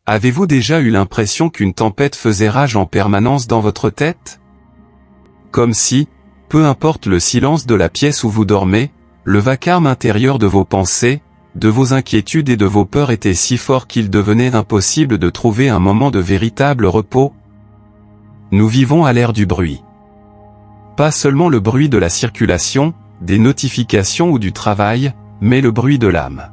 Avez-vous déjà eu l'impression qu'une tempête faisait rage en permanence dans votre tête? Comme si, peu importe le silence de la pièce où vous dormez, le vacarme intérieur de vos pensées, de vos inquiétudes et de vos peurs était si fort qu'il devenait impossible de trouver un moment de véritable repos. Nous vivons à l'ère du bruit. Pas seulement le bruit de la circulation, des notifications ou du travail, mais le bruit de l'âme.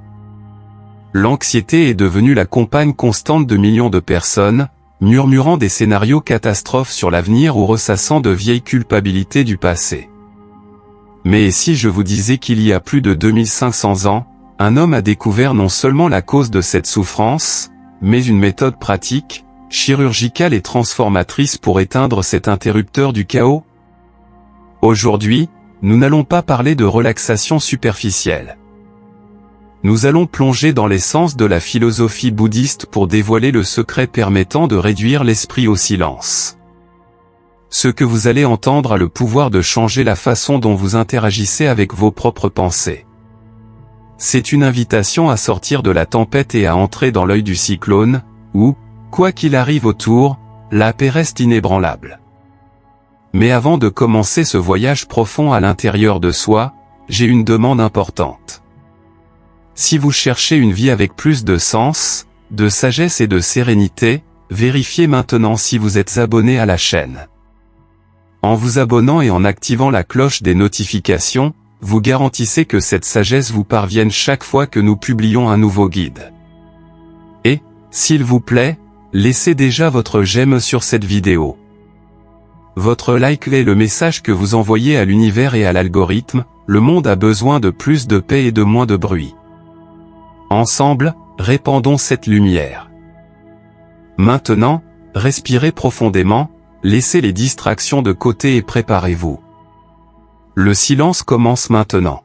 L'anxiété est devenue la compagne constante de millions de personnes, murmurant des scénarios catastrophes sur l'avenir ou ressassant de vieilles culpabilités du passé. Mais si je vous disais qu'il y a plus de 2500 ans, un homme a découvert non seulement la cause de cette souffrance, mais une méthode pratique, chirurgicale et transformatrice pour éteindre cet interrupteur du chaos? Aujourd'hui, nous n'allons pas parler de relaxation superficielle. Nous allons plonger dans l'essence de la philosophie bouddhiste pour dévoiler le secret permettant de réduire l'esprit au silence. Ce que vous allez entendre a le pouvoir de changer la façon dont vous interagissez avec vos propres pensées. C'est une invitation à sortir de la tempête et à entrer dans l'œil du cyclone, où, quoi qu'il arrive autour, la paix reste inébranlable. Mais avant de commencer ce voyage profond à l'intérieur de soi, j'ai une demande importante. Si vous cherchez une vie avec plus de sens, de sagesse et de sérénité, vérifiez maintenant si vous êtes abonné à la chaîne. En vous abonnant et en activant la cloche des notifications, vous garantissez que cette sagesse vous parvienne chaque fois que nous publions un nouveau guide. Et, s'il vous plaît, laissez déjà votre j'aime sur cette vidéo. Votre like est le message que vous envoyez à l'univers et à l'algorithme, le monde a besoin de plus de paix et de moins de bruit. Ensemble, répandons cette lumière. Maintenant, respirez profondément, laissez les distractions de côté et préparez-vous. Le silence commence maintenant.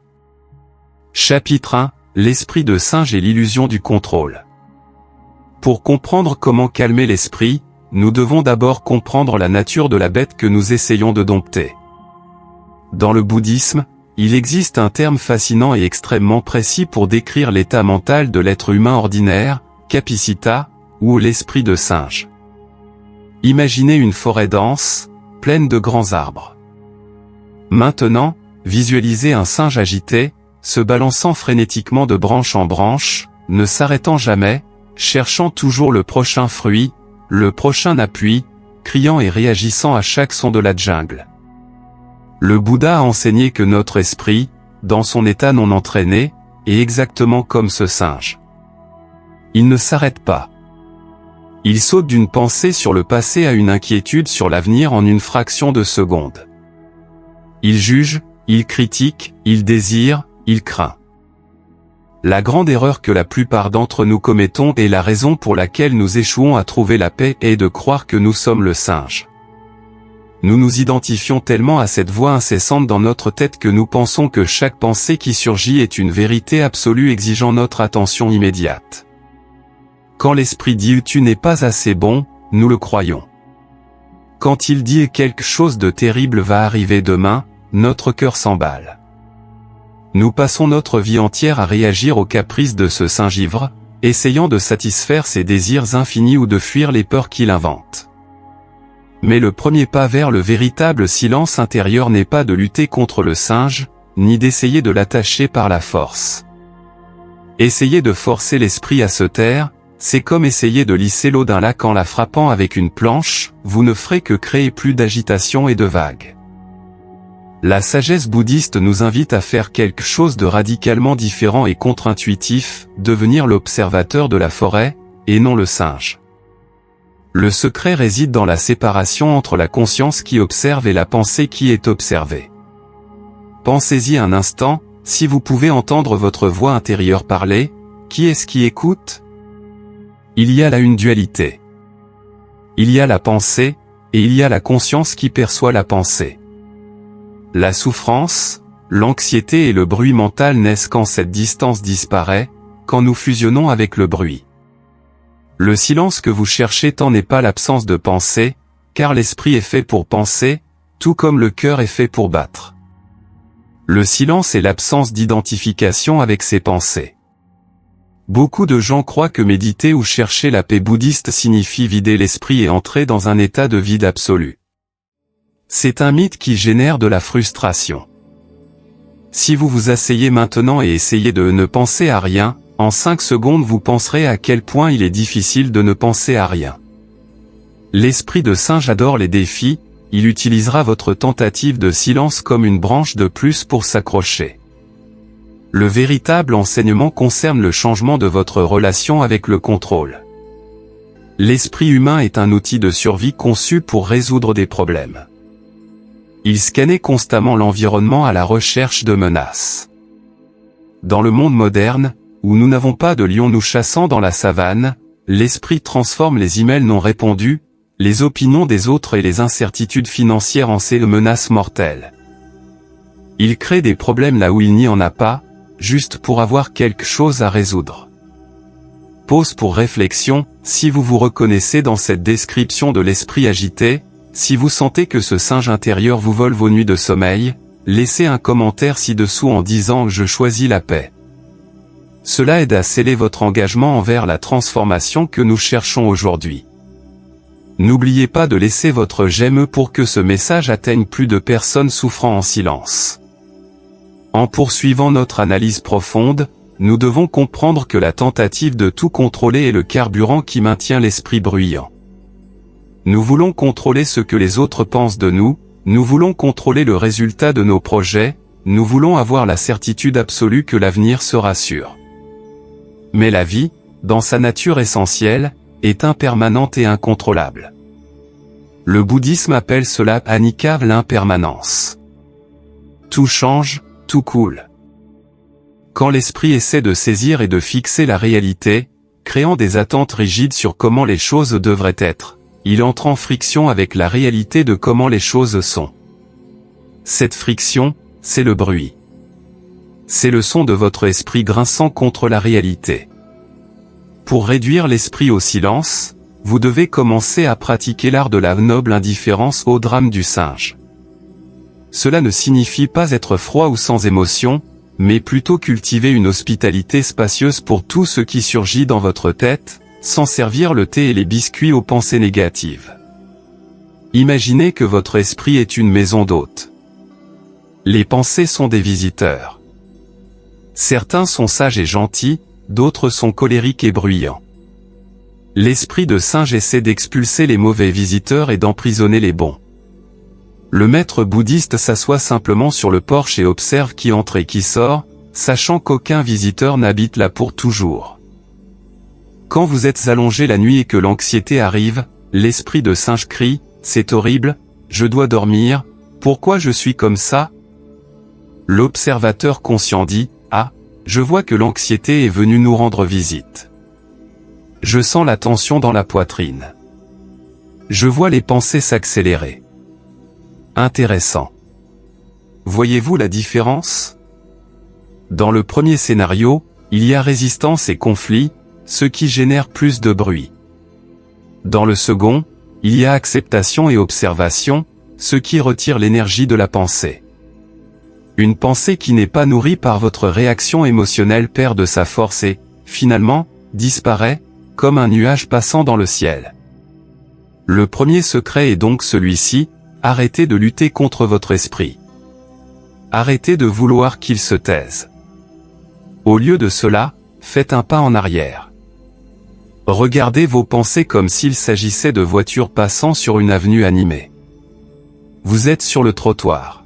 Chapitre 1, l'esprit de singe et l'illusion du contrôle. Pour comprendre comment calmer l'esprit, nous devons d'abord comprendre la nature de la bête que nous essayons de dompter. Dans le bouddhisme, il existe un terme fascinant et extrêmement précis pour décrire l'état mental de l'être humain ordinaire, kapicita, ou l'esprit de singe. Imaginez une forêt dense, pleine de grands arbres. Maintenant, visualisez un singe agité, se balançant frénétiquement de branche en branche, ne s'arrêtant jamais, cherchant toujours le prochain fruit, le prochain appui, criant et réagissant à chaque son de la jungle. Le Bouddha a enseigné que notre esprit, dans son état non entraîné, est exactement comme ce singe. Il ne s'arrête pas. Il saute d'une pensée sur le passé à une inquiétude sur l'avenir en une fraction de seconde. Il juge, il critique, il désire, il craint. La grande erreur que la plupart d'entre nous commettons et la raison pour laquelle nous échouons à trouver la paix est de croire que nous sommes le singe. Nous nous identifions tellement à cette voix incessante dans notre tête que nous pensons que chaque pensée qui surgit est une vérité absolue exigeant notre attention immédiate. Quand l'esprit dit « tu n'es pas assez bon », nous le croyons. Quand il dit « quelque chose de terrible va arriver demain », notre cœur s'emballe. Nous passons notre vie entière à réagir aux caprices de ce singe ivre, essayant de satisfaire ses désirs infinis ou de fuir les peurs qu'il invente. Mais le premier pas vers le véritable silence intérieur n'est pas de lutter contre le singe, ni d'essayer de l'attacher par la force. Essayer de forcer l'esprit à se taire, c'est comme essayer de lisser l'eau d'un lac en la frappant avec une planche, vous ne ferez que créer plus d'agitation et de vagues. La sagesse bouddhiste nous invite à faire quelque chose de radicalement différent et contre-intuitif, devenir l'observateur de la forêt, et non le singe. Le secret réside dans la séparation entre la conscience qui observe et la pensée qui est observée. Pensez-y un instant, si vous pouvez entendre votre voix intérieure parler, qui est-ce qui écoute? Il y a là une dualité. Il y a la pensée, et il y a la conscience qui perçoit la pensée. La souffrance, l'anxiété et le bruit mental naissent quand cette distance disparaît, quand nous fusionnons avec le bruit. Le silence que vous cherchez tant n'est pas l'absence de pensée, car l'esprit est fait pour penser, tout comme le cœur est fait pour battre. Le silence est l'absence d'identification avec ses pensées. Beaucoup de gens croient que méditer ou chercher la paix bouddhiste signifie vider l'esprit et entrer dans un état de vide absolu. C'est un mythe qui génère de la frustration. Si vous vous asseyez maintenant et essayez de ne penser à rien, en 5 secondes vous penserez à quel point il est difficile de ne penser à rien. L'esprit de singe adore les défis, il utilisera votre tentative de silence comme une branche de plus pour s'accrocher. Le véritable enseignement concerne le changement de votre relation avec le contrôle. L'esprit humain est un outil de survie conçu pour résoudre des problèmes. Il scannait constamment l'environnement à la recherche de menaces. Dans le monde moderne, où nous n'avons pas de lions nous chassant dans la savane, l'esprit transforme les emails non répondus, les opinions des autres et les incertitudes financières en ces menaces mortelles. Il crée des problèmes là où il n'y en a pas, juste pour avoir quelque chose à résoudre. Pause pour réflexion, si vous vous reconnaissez dans cette description de l'esprit agité, si vous sentez que ce singe intérieur vous vole vos nuits de sommeil, laissez un commentaire ci-dessous en disant « Je choisis la paix ». Cela aide à sceller votre engagement envers la transformation que nous cherchons aujourd'hui. N'oubliez pas de laisser votre j'aime pour que ce message atteigne plus de personnes souffrant en silence. En poursuivant notre analyse profonde, nous devons comprendre que la tentative de tout contrôler est le carburant qui maintient l'esprit bruyant. Nous voulons contrôler ce que les autres pensent de nous, nous voulons contrôler le résultat de nos projets, nous voulons avoir la certitude absolue que l'avenir sera sûr. Mais la vie, dans sa nature essentielle, est impermanente et incontrôlable. Le bouddhisme appelle cela anicca, l'impermanence. Tout change, tout coule. Quand l'esprit essaie de saisir et de fixer la réalité, créant des attentes rigides sur comment les choses devraient être, il entre en friction avec la réalité de comment les choses sont. Cette friction, c'est le bruit. C'est le son de votre esprit grinçant contre la réalité. Pour réduire l'esprit au silence, vous devez commencer à pratiquer l'art de la noble indifférence au drame du singe. Cela ne signifie pas être froid ou sans émotion, mais plutôt cultiver une hospitalité spacieuse pour tout ce qui surgit dans votre tête, sans servir le thé et les biscuits aux pensées négatives. Imaginez que votre esprit est une maison d'hôtes. Les pensées sont des visiteurs. Certains sont sages et gentils, d'autres sont colériques et bruyants. L'esprit de singe essaie d'expulser les mauvais visiteurs et d'emprisonner les bons. Le maître bouddhiste s'assoit simplement sur le porche et observe qui entre et qui sort, sachant qu'aucun visiteur n'habite là pour toujours. Quand vous êtes allongé la nuit et que l'anxiété arrive, l'esprit de singe crie « C'est horrible, je dois dormir, pourquoi je suis comme ça ?» L'observateur conscient dit « Ah, je vois que l'anxiété est venue nous rendre visite. Je sens la tension dans la poitrine. Je vois les pensées s'accélérer. Intéressant. Voyez-vous la différence? Dans le premier scénario, il y a résistance et conflit, ce qui génère plus de bruit. Dans le second, il y a acceptation et observation, ce qui retire l'énergie de la pensée. Une pensée qui n'est pas nourrie par votre réaction émotionnelle perd de sa force et, finalement, disparaît, comme un nuage passant dans le ciel. Le premier secret est donc celui-ci, arrêtez de lutter contre votre esprit. Arrêtez de vouloir qu'il se taise. Au lieu de cela, faites un pas en arrière. Regardez vos pensées comme s'il s'agissait de voitures passant sur une avenue animée. Vous êtes sur le trottoir.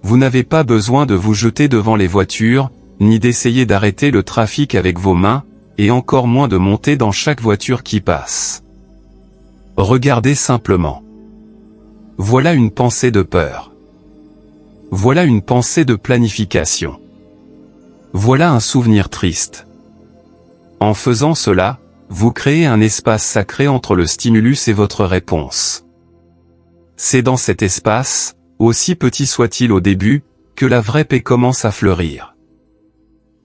Vous n'avez pas besoin de vous jeter devant les voitures, ni d'essayer d'arrêter le trafic avec vos mains, et encore moins de monter dans chaque voiture qui passe. Regardez simplement. Voilà une pensée de peur. Voilà une pensée de planification. Voilà un souvenir triste. En faisant cela, vous créez un espace sacré entre le stimulus et votre réponse. C'est dans cet espace, aussi petit soit-il au début, que la vraie paix commence à fleurir.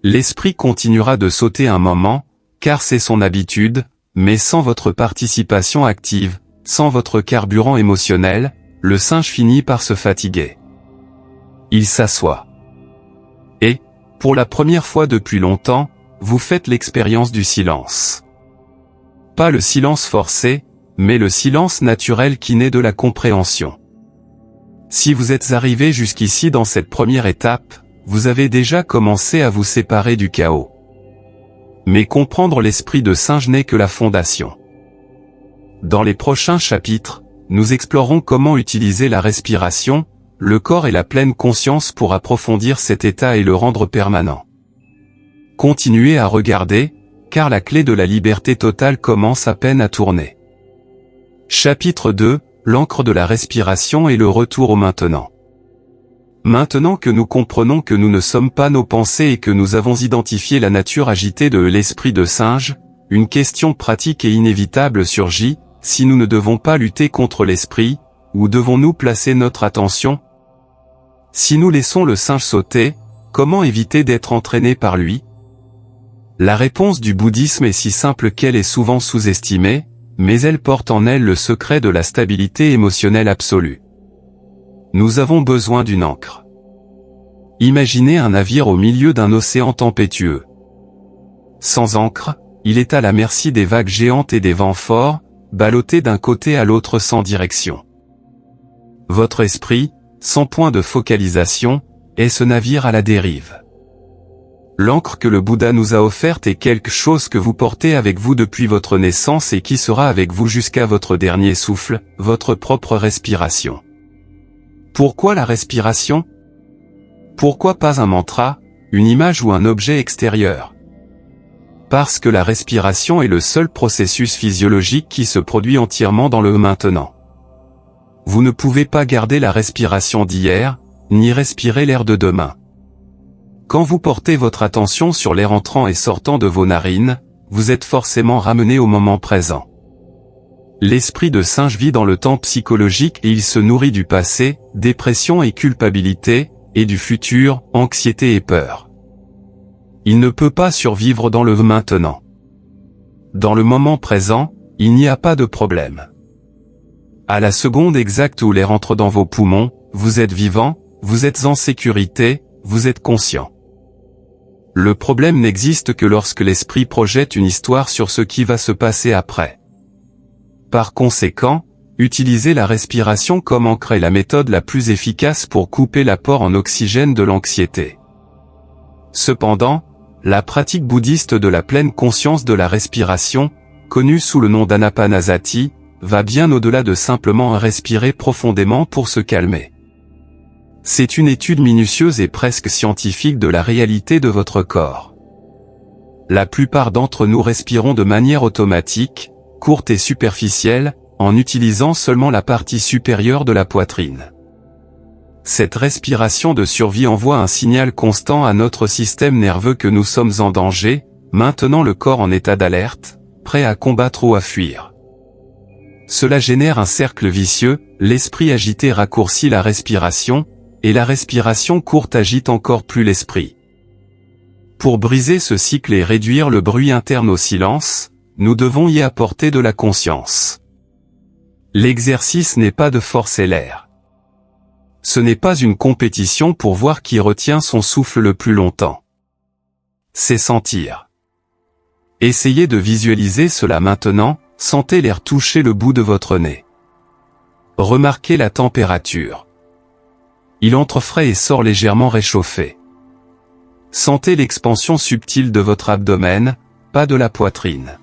L'esprit continuera de sauter un moment, car c'est son habitude, mais sans votre participation active, sans votre carburant émotionnel, le singe finit par se fatiguer. Il s'assoit. Et, pour la première fois depuis longtemps, vous faites l'expérience du silence. Pas le silence forcé, mais le silence naturel qui naît de la compréhension. Si vous êtes arrivé jusqu'ici dans cette première étape, vous avez déjà commencé à vous séparer du chaos. Mais comprendre l'esprit de singe n'est que la fondation. Dans les prochains chapitres, nous explorerons comment utiliser la respiration, le corps et la pleine conscience pour approfondir cet état et le rendre permanent. Continuez à regarder, car la clé de la liberté totale commence à peine à tourner. Chapitre 2, l'encre de la respiration et le retour au maintenant. Maintenant que nous comprenons que nous ne sommes pas nos pensées et que nous avons identifié la nature agitée de l'esprit de singe, une question pratique et inévitable surgit: si nous ne devons pas lutter contre l'esprit, où devons-nous placer notre attention? Si nous laissons le singe sauter, comment éviter d'être entraînés par lui? La réponse du bouddhisme est si simple qu'elle est souvent sous-estimée, mais elle porte en elle le secret de la stabilité émotionnelle absolue. Nous avons besoin d'une ancre. Imaginez un navire au milieu d'un océan tempétueux. Sans ancre, il est à la merci des vagues géantes et des vents forts, ballotté d'un côté à l'autre sans direction. Votre esprit, sans point de focalisation, est ce navire à la dérive. L'ancre que le Bouddha nous a offerte est quelque chose que vous portez avec vous depuis votre naissance et qui sera avec vous jusqu'à votre dernier souffle, votre propre respiration. Pourquoi la respiration? Pourquoi pas un mantra, une image ou un objet extérieur? Parce que la respiration est le seul processus physiologique qui se produit entièrement dans le maintenant. Vous ne pouvez pas garder la respiration d'hier, ni respirer l'air de demain. Quand vous portez votre attention sur l'air entrant et sortant de vos narines, vous êtes forcément ramené au moment présent. L'esprit de singe vit dans le temps psychologique et il se nourrit du passé, dépression et culpabilité, et du futur, anxiété et peur. Il ne peut pas survivre dans le maintenant. Dans le moment présent, il n'y a pas de problème. À la seconde exacte où l'air entre dans vos poumons, vous êtes vivant, vous êtes en sécurité, vous êtes conscient. Le problème n'existe que lorsque l'esprit projette une histoire sur ce qui va se passer après. Par conséquent, utilisez la respiration comme ancre est la méthode la plus efficace pour couper l'apport en oxygène de l'anxiété. Cependant, la pratique bouddhiste de la pleine conscience de la respiration, connue sous le nom d'Anapanasati, va bien au-delà de simplement respirer profondément pour se calmer. C'est une étude minutieuse et presque scientifique de la réalité de votre corps. La plupart d'entre nous respirons de manière automatique, courte et superficielle, en utilisant seulement la partie supérieure de la poitrine. Cette respiration de survie envoie un signal constant à notre système nerveux que nous sommes en danger, maintenant le corps en état d'alerte, prêt à combattre ou à fuir. Cela génère un cercle vicieux, l'esprit agité raccourcit la respiration, et la respiration courte agite encore plus l'esprit. Pour briser ce cycle et réduire le bruit interne au silence, nous devons y apporter de la conscience. L'exercice n'est pas de forcer l'air. Ce n'est pas une compétition pour voir qui retient son souffle le plus longtemps. C'est sentir. Essayez de visualiser cela maintenant, sentez l'air toucher le bout de votre nez. Remarquez la température. Il entre frais et sort légèrement réchauffé. Sentez l'expansion subtile de votre abdomen, pas de la poitrine.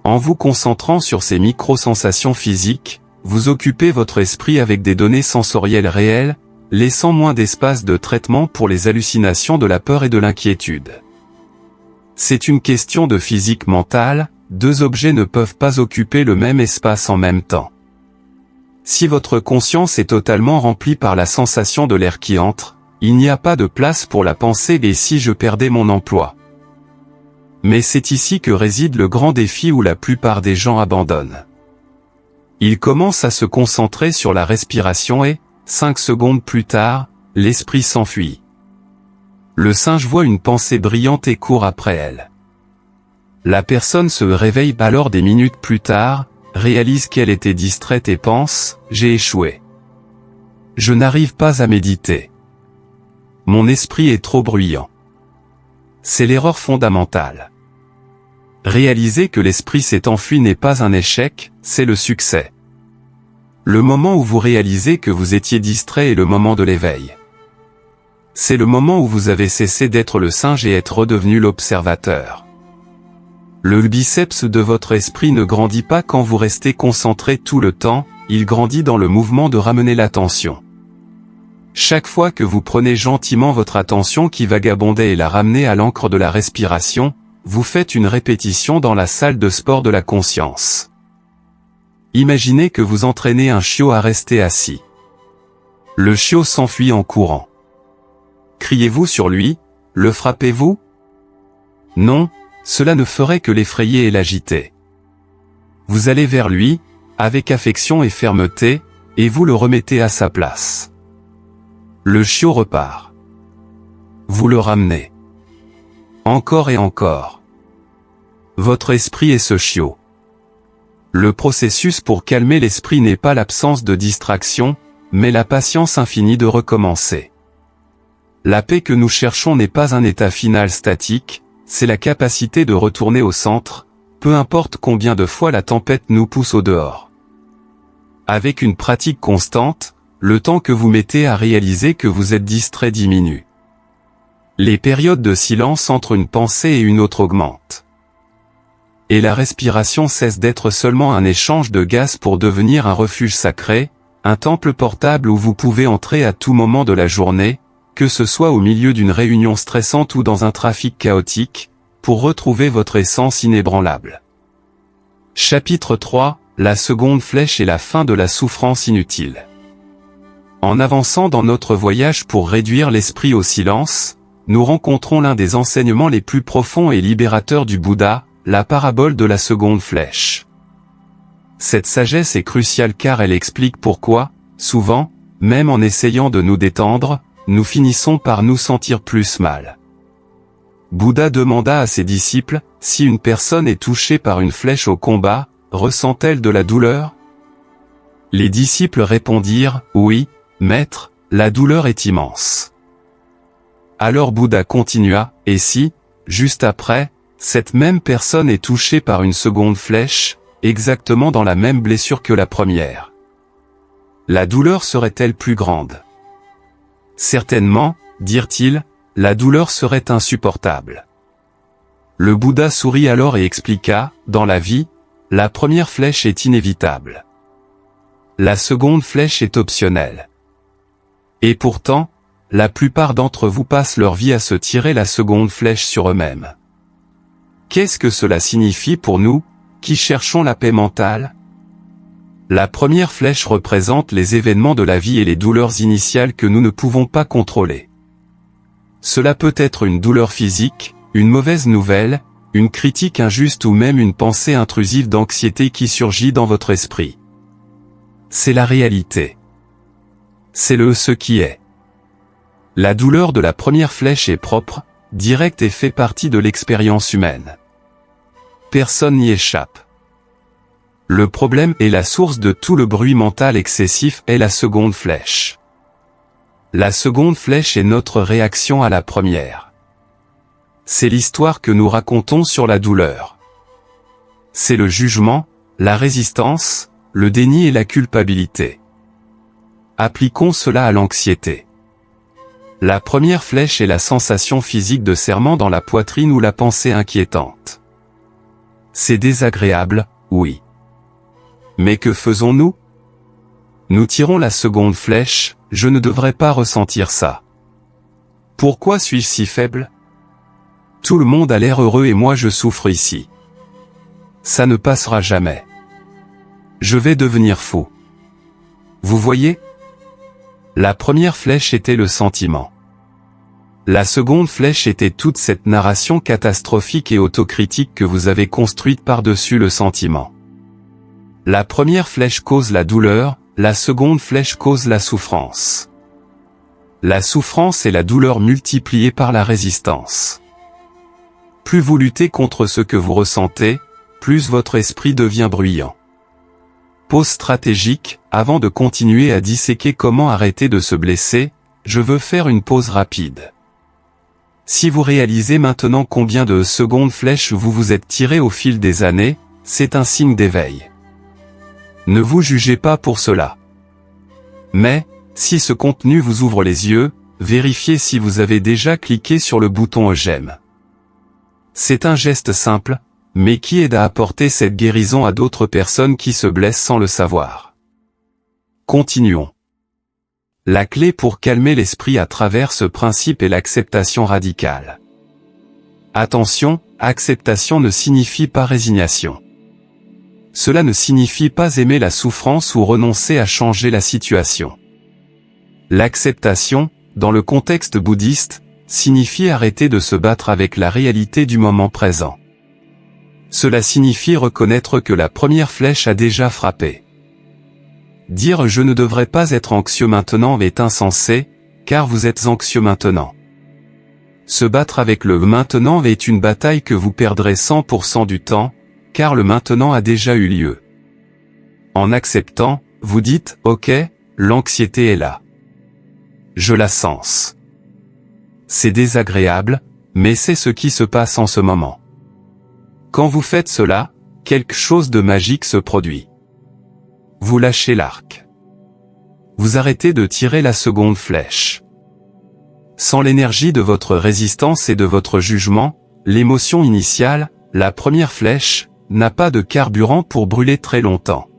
En vous concentrant sur ces micro-sensations physiques, vous occupez votre esprit avec des données sensorielles réelles, laissant moins d'espace de traitement pour les hallucinations de la peur et de l'inquiétude. C'est une question de physique mentale, deux objets ne peuvent pas occuper le même espace en même temps. Si votre conscience est totalement remplie par la sensation de l'air qui entre, il n'y a pas de place pour la pensée « et si je perdais mon emploi ?» Mais c'est ici que réside le grand défi où la plupart des gens abandonnent. Ils commencent à se concentrer sur la respiration et, 5 secondes plus tard, l'esprit s'enfuit. Le singe voit une pensée brillante et court après elle. La personne se réveille alors des minutes plus tard, réalise qu'elle était distraite et pense « j'ai échoué. Je n'arrive pas à méditer. Mon esprit est trop bruyant. » c'est l'erreur fondamentale. Réaliser que l'esprit s'est enfui n'est pas un échec, c'est le succès. Le moment où vous réalisez que vous étiez distrait est le moment de l'éveil. C'est le moment où vous avez cessé d'être le singe et êtes redevenu l'observateur. Le biceps de votre esprit ne grandit pas quand vous restez concentré tout le temps, il grandit dans le mouvement de ramener l'attention. Chaque fois que vous prenez gentiment votre attention qui vagabondait et la ramenez à l'encre de la respiration, vous faites une répétition dans la salle de sport de la conscience. Imaginez que vous entraînez un chiot à rester assis. Le chiot s'enfuit en courant. Criez-vous sur lui? Le frappez-vous? Non, cela ne ferait que l'effrayer et l'agiter. Vous allez vers lui, avec affection et fermeté, et vous le remettez à sa place. Le chiot repart. Vous le ramenez. Encore et encore. Votre esprit est ce chiot. Le processus pour calmer l'esprit n'est pas l'absence de distraction, mais la patience infinie de recommencer. La paix que nous cherchons n'est pas un état final statique, c'est la capacité de retourner au centre, peu importe combien de fois la tempête nous pousse au dehors. Avec une pratique constante, le temps que vous mettez à réaliser que vous êtes distrait diminue. Les périodes de silence entre une pensée et une autre augmentent. Et la respiration cesse d'être seulement un échange de gaz pour devenir un refuge sacré, un temple portable où vous pouvez entrer à tout moment de la journée, que ce soit au milieu d'une réunion stressante ou dans un trafic chaotique, pour retrouver votre essence inébranlable. Chapitre 3, la seconde flèche et la fin de la souffrance inutile. En avançant dans notre voyage pour réduire l'esprit au silence, nous rencontrons l'un des enseignements les plus profonds et libérateurs du Bouddha, la parabole de la seconde flèche. Cette sagesse est cruciale car elle explique pourquoi, souvent, même en essayant de nous détendre, nous finissons par nous sentir plus mal. Bouddha demanda à ses disciples, si une personne est touchée par une flèche au combat, ressent-elle de la douleur? Les disciples répondirent, oui, maître, la douleur est immense. Alors Bouddha continua, et si, juste après, cette même personne est touchée par une seconde flèche, exactement dans la même blessure que la première? La douleur serait-elle plus grande? Certainement, dirent-ils, la douleur serait insupportable. Le Bouddha sourit alors et expliqua, dans la vie, la première flèche est inévitable. La seconde flèche est optionnelle. Et pourtant, la plupart d'entre vous passent leur vie à se tirer la seconde flèche sur eux-mêmes. Qu'est-ce que cela signifie pour nous, qui cherchons la paix mentale? La première flèche représente les événements de la vie et les douleurs initiales que nous ne pouvons pas contrôler. Cela peut être une douleur physique, une mauvaise nouvelle, une critique injuste ou même une pensée intrusive d'anxiété qui surgit dans votre esprit. C'est la réalité. C'est ce qui est. La douleur de la première flèche est propre, directe et fait partie de l'expérience humaine. Personne n'y échappe. Le problème et la source de tout le bruit mental excessif est la seconde flèche. La seconde flèche est notre réaction à la première. C'est l'histoire que nous racontons sur la douleur. C'est le jugement, la résistance, le déni et la culpabilité. Appliquons cela à l'anxiété. La première flèche est la sensation physique de serrement dans la poitrine ou la pensée inquiétante. C'est désagréable, oui. Mais que faisons-nous? Nous tirons la seconde flèche, je ne devrais pas ressentir ça. Pourquoi suis-je si faible? Tout le monde a l'air heureux et moi je souffre ici. Ça ne passera jamais. Je vais devenir fou. Vous voyez? La première flèche était le sentiment. La seconde flèche était toute cette narration catastrophique et autocritique que vous avez construite par-dessus le sentiment. La première flèche cause la douleur, la seconde flèche cause la souffrance. La souffrance est la douleur multipliée par la résistance. Plus vous luttez contre ce que vous ressentez, plus votre esprit devient bruyant. Pause stratégique, avant de continuer à disséquer comment arrêter de se blesser, je veux faire une pause rapide. Si vous réalisez maintenant combien de secondes flèches vous vous êtes tiré au fil des années, c'est un signe d'éveil. Ne vous jugez pas pour cela. Mais, si ce contenu vous ouvre les yeux, vérifiez si vous avez déjà cliqué sur le bouton j'aime. C'est un geste simple, mais qui aide à apporter cette guérison à d'autres personnes qui se blessent sans le savoir. Continuons. La clé pour calmer l'esprit à travers ce principe est l'acceptation radicale. Attention, acceptation ne signifie pas résignation. Cela ne signifie pas aimer la souffrance ou renoncer à changer la situation. L'acceptation, dans le contexte bouddhiste, signifie arrêter de se battre avec la réalité du moment présent. Cela signifie reconnaître que la première flèche a déjà frappé. Dire « je ne devrais pas être anxieux maintenant » est insensé, car vous êtes anxieux maintenant. Se battre avec le « maintenant » est une bataille que vous perdrez 100% du temps, car le maintenant a déjà eu lieu. En acceptant, vous dites « ok, l'anxiété est là. Je la sens. C'est désagréable, mais c'est ce qui se passe en ce moment. » Quand vous faites cela, quelque chose de magique se produit. Vous lâchez l'arc. Vous arrêtez de tirer la seconde flèche. Sans l'énergie de votre résistance et de votre jugement, l'émotion initiale, la première flèche, n'a pas de carburant pour brûler très longtemps.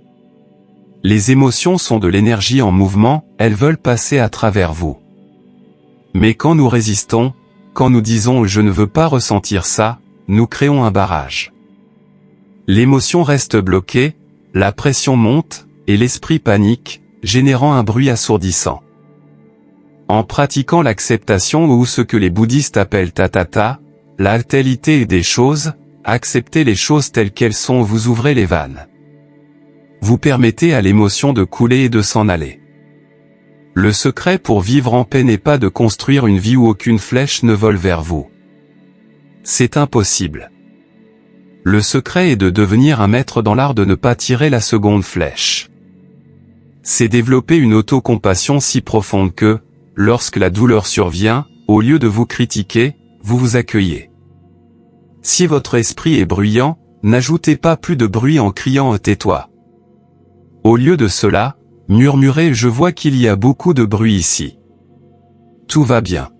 Les émotions sont de l'énergie en mouvement, elles veulent passer à travers vous. Mais quand nous résistons, quand nous disons « je ne veux pas ressentir ça », nous créons un barrage. L'émotion reste bloquée, la pression monte, et l'esprit panique, générant un bruit assourdissant. En pratiquant l'acceptation ou ce que les bouddhistes appellent tathata, la altérité des choses, accepter les choses telles qu'elles sont, vous ouvrez les vannes. Vous permettez à l'émotion de couler et de s'en aller. Le secret pour vivre en paix n'est pas de construire une vie où aucune flèche ne vole vers vous. C'est impossible. Le secret est de devenir un maître dans l'art de ne pas tirer la seconde flèche. C'est développer une autocompassion si profonde que, lorsque la douleur survient, au lieu de vous critiquer, vous vous accueillez. Si votre esprit est bruyant, n'ajoutez pas plus de bruit en criant « tais-toi ». Au lieu de cela, murmurez « je vois qu'il y a beaucoup de bruit ici. Tout va bien.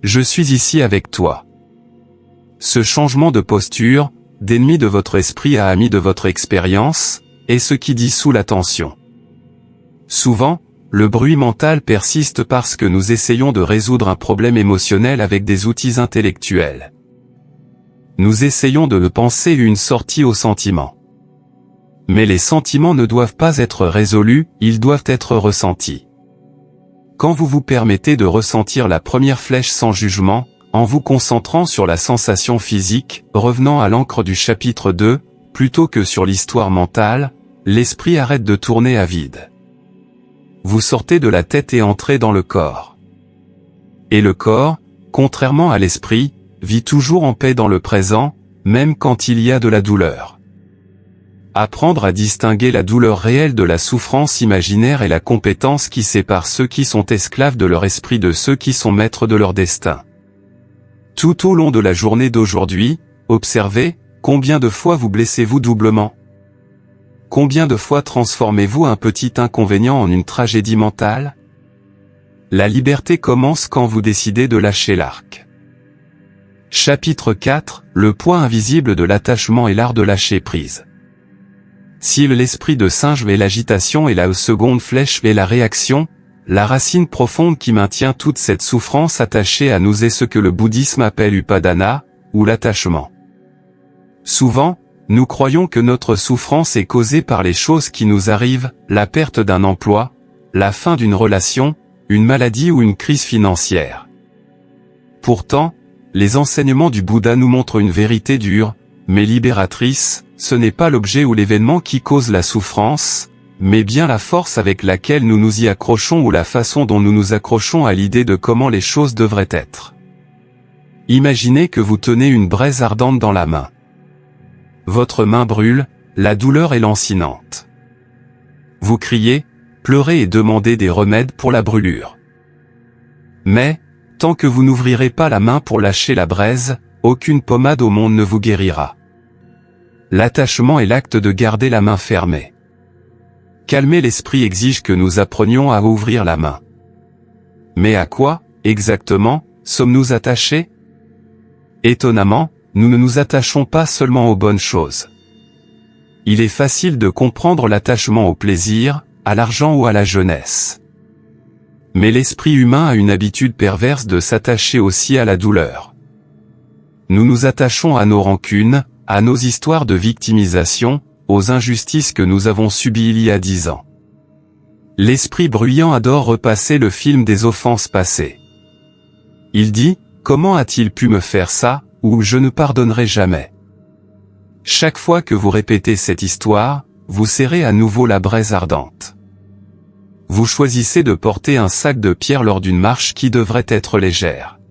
Je suis ici avec toi ». Ce changement de posture, d'ennemi de votre esprit à ami de votre expérience, est ce qui dissout la tension. Souvent, le bruit mental persiste parce que nous essayons de résoudre un problème émotionnel avec des outils intellectuels. Nous essayons de penser une sortie aux sentiments. Mais les sentiments ne doivent pas être résolus, ils doivent être ressentis. Quand vous vous permettez de ressentir la première flèche sans jugement, en vous concentrant sur la sensation physique, revenant à l'encre du chapitre 2, plutôt que sur l'histoire mentale, l'esprit arrête de tourner à vide. Vous sortez de la tête et entrez dans le corps. Et le corps, contrairement à l'esprit, vit toujours en paix dans le présent, même quand il y a de la douleur. Apprendre à distinguer la douleur réelle de la souffrance imaginaire est la compétence qui sépare ceux qui sont esclaves de leur esprit de ceux qui sont maîtres de leur destin. Tout au long de la journée d'aujourd'hui, observez, combien de fois vous blessez-vous doublement? Combien de fois transformez-vous un petit inconvénient en une tragédie mentale? La liberté commence quand vous décidez de lâcher l'arc. Chapitre 4, le poids invisible de l'attachement et l'art de lâcher prise. Si l'esprit de singe est l'agitation et la seconde flèche est la réaction, la racine profonde qui maintient toute cette souffrance attachée à nous est ce que le bouddhisme appelle upadana, ou l'attachement. Souvent, nous croyons que notre souffrance est causée par les choses qui nous arrivent, la perte d'un emploi, la fin d'une relation, une maladie ou une crise financière. Pourtant, les enseignements du Bouddha nous montrent une vérité dure, mais libératrice, ce n'est pas l'objet ou l'événement qui cause la souffrance, mais bien la force avec laquelle nous nous y accrochons ou la façon dont nous nous accrochons à l'idée de comment les choses devraient être. Imaginez que vous tenez une braise ardente dans la main. Votre main brûle, la douleur est lancinante. Vous criez, pleurez et demandez des remèdes pour la brûlure. Mais, Tant que vous n'ouvrirez pas la main pour lâcher la braise, aucune pommade au monde ne vous guérira. L'attachement est l'acte de garder la main fermée. Calmer l'esprit exige que nous apprenions à ouvrir la main. Mais à quoi, exactement, sommes-nous attachés? Étonnamment, nous ne nous attachons pas seulement aux bonnes choses. Il est facile de comprendre l'attachement au plaisir, à l'argent ou à la jeunesse. Mais l'esprit humain a une habitude perverse de s'attacher aussi à la douleur. Nous nous attachons à nos rancunes, à nos histoires de victimisation, aux injustices que nous avons subies il y a 10 ans. L'esprit bruyant adore repasser le film des offenses passées. Il dit, comment a-t-il pu me faire ça, ou je ne pardonnerai jamais. Chaque fois que vous répétez cette histoire, vous serrez à nouveau la braise ardente. Vous choisissez de porter un sac de pierre lors d'une marche qui devrait être légère.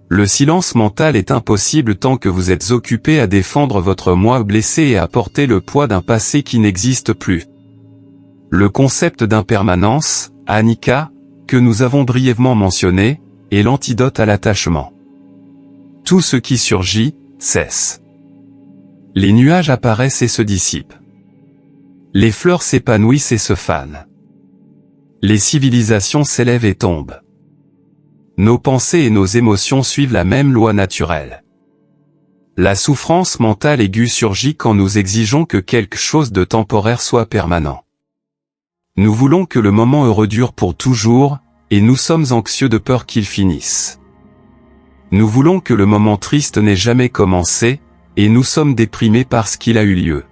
Le silence mental est impossible tant que vous êtes occupé à défendre votre moi blessé et à porter le poids d'un passé qui n'existe plus. Le concept d'impermanence, anicca, que nous avons brièvement mentionné, est l'antidote à l'attachement. Tout ce qui surgit, cesse. Les nuages apparaissent et se dissipent. Les fleurs s'épanouissent et se fanent. Les civilisations s'élèvent et tombent. Nos pensées et nos émotions suivent la même loi naturelle. La souffrance mentale aiguë surgit quand nous exigeons que quelque chose de temporaire soit permanent. Nous voulons que le moment heureux dure pour toujours, et nous sommes anxieux de peur qu'il finisse. Nous voulons que le moment triste n'ait jamais commencé, et nous sommes déprimés parce qu'il a eu lieu.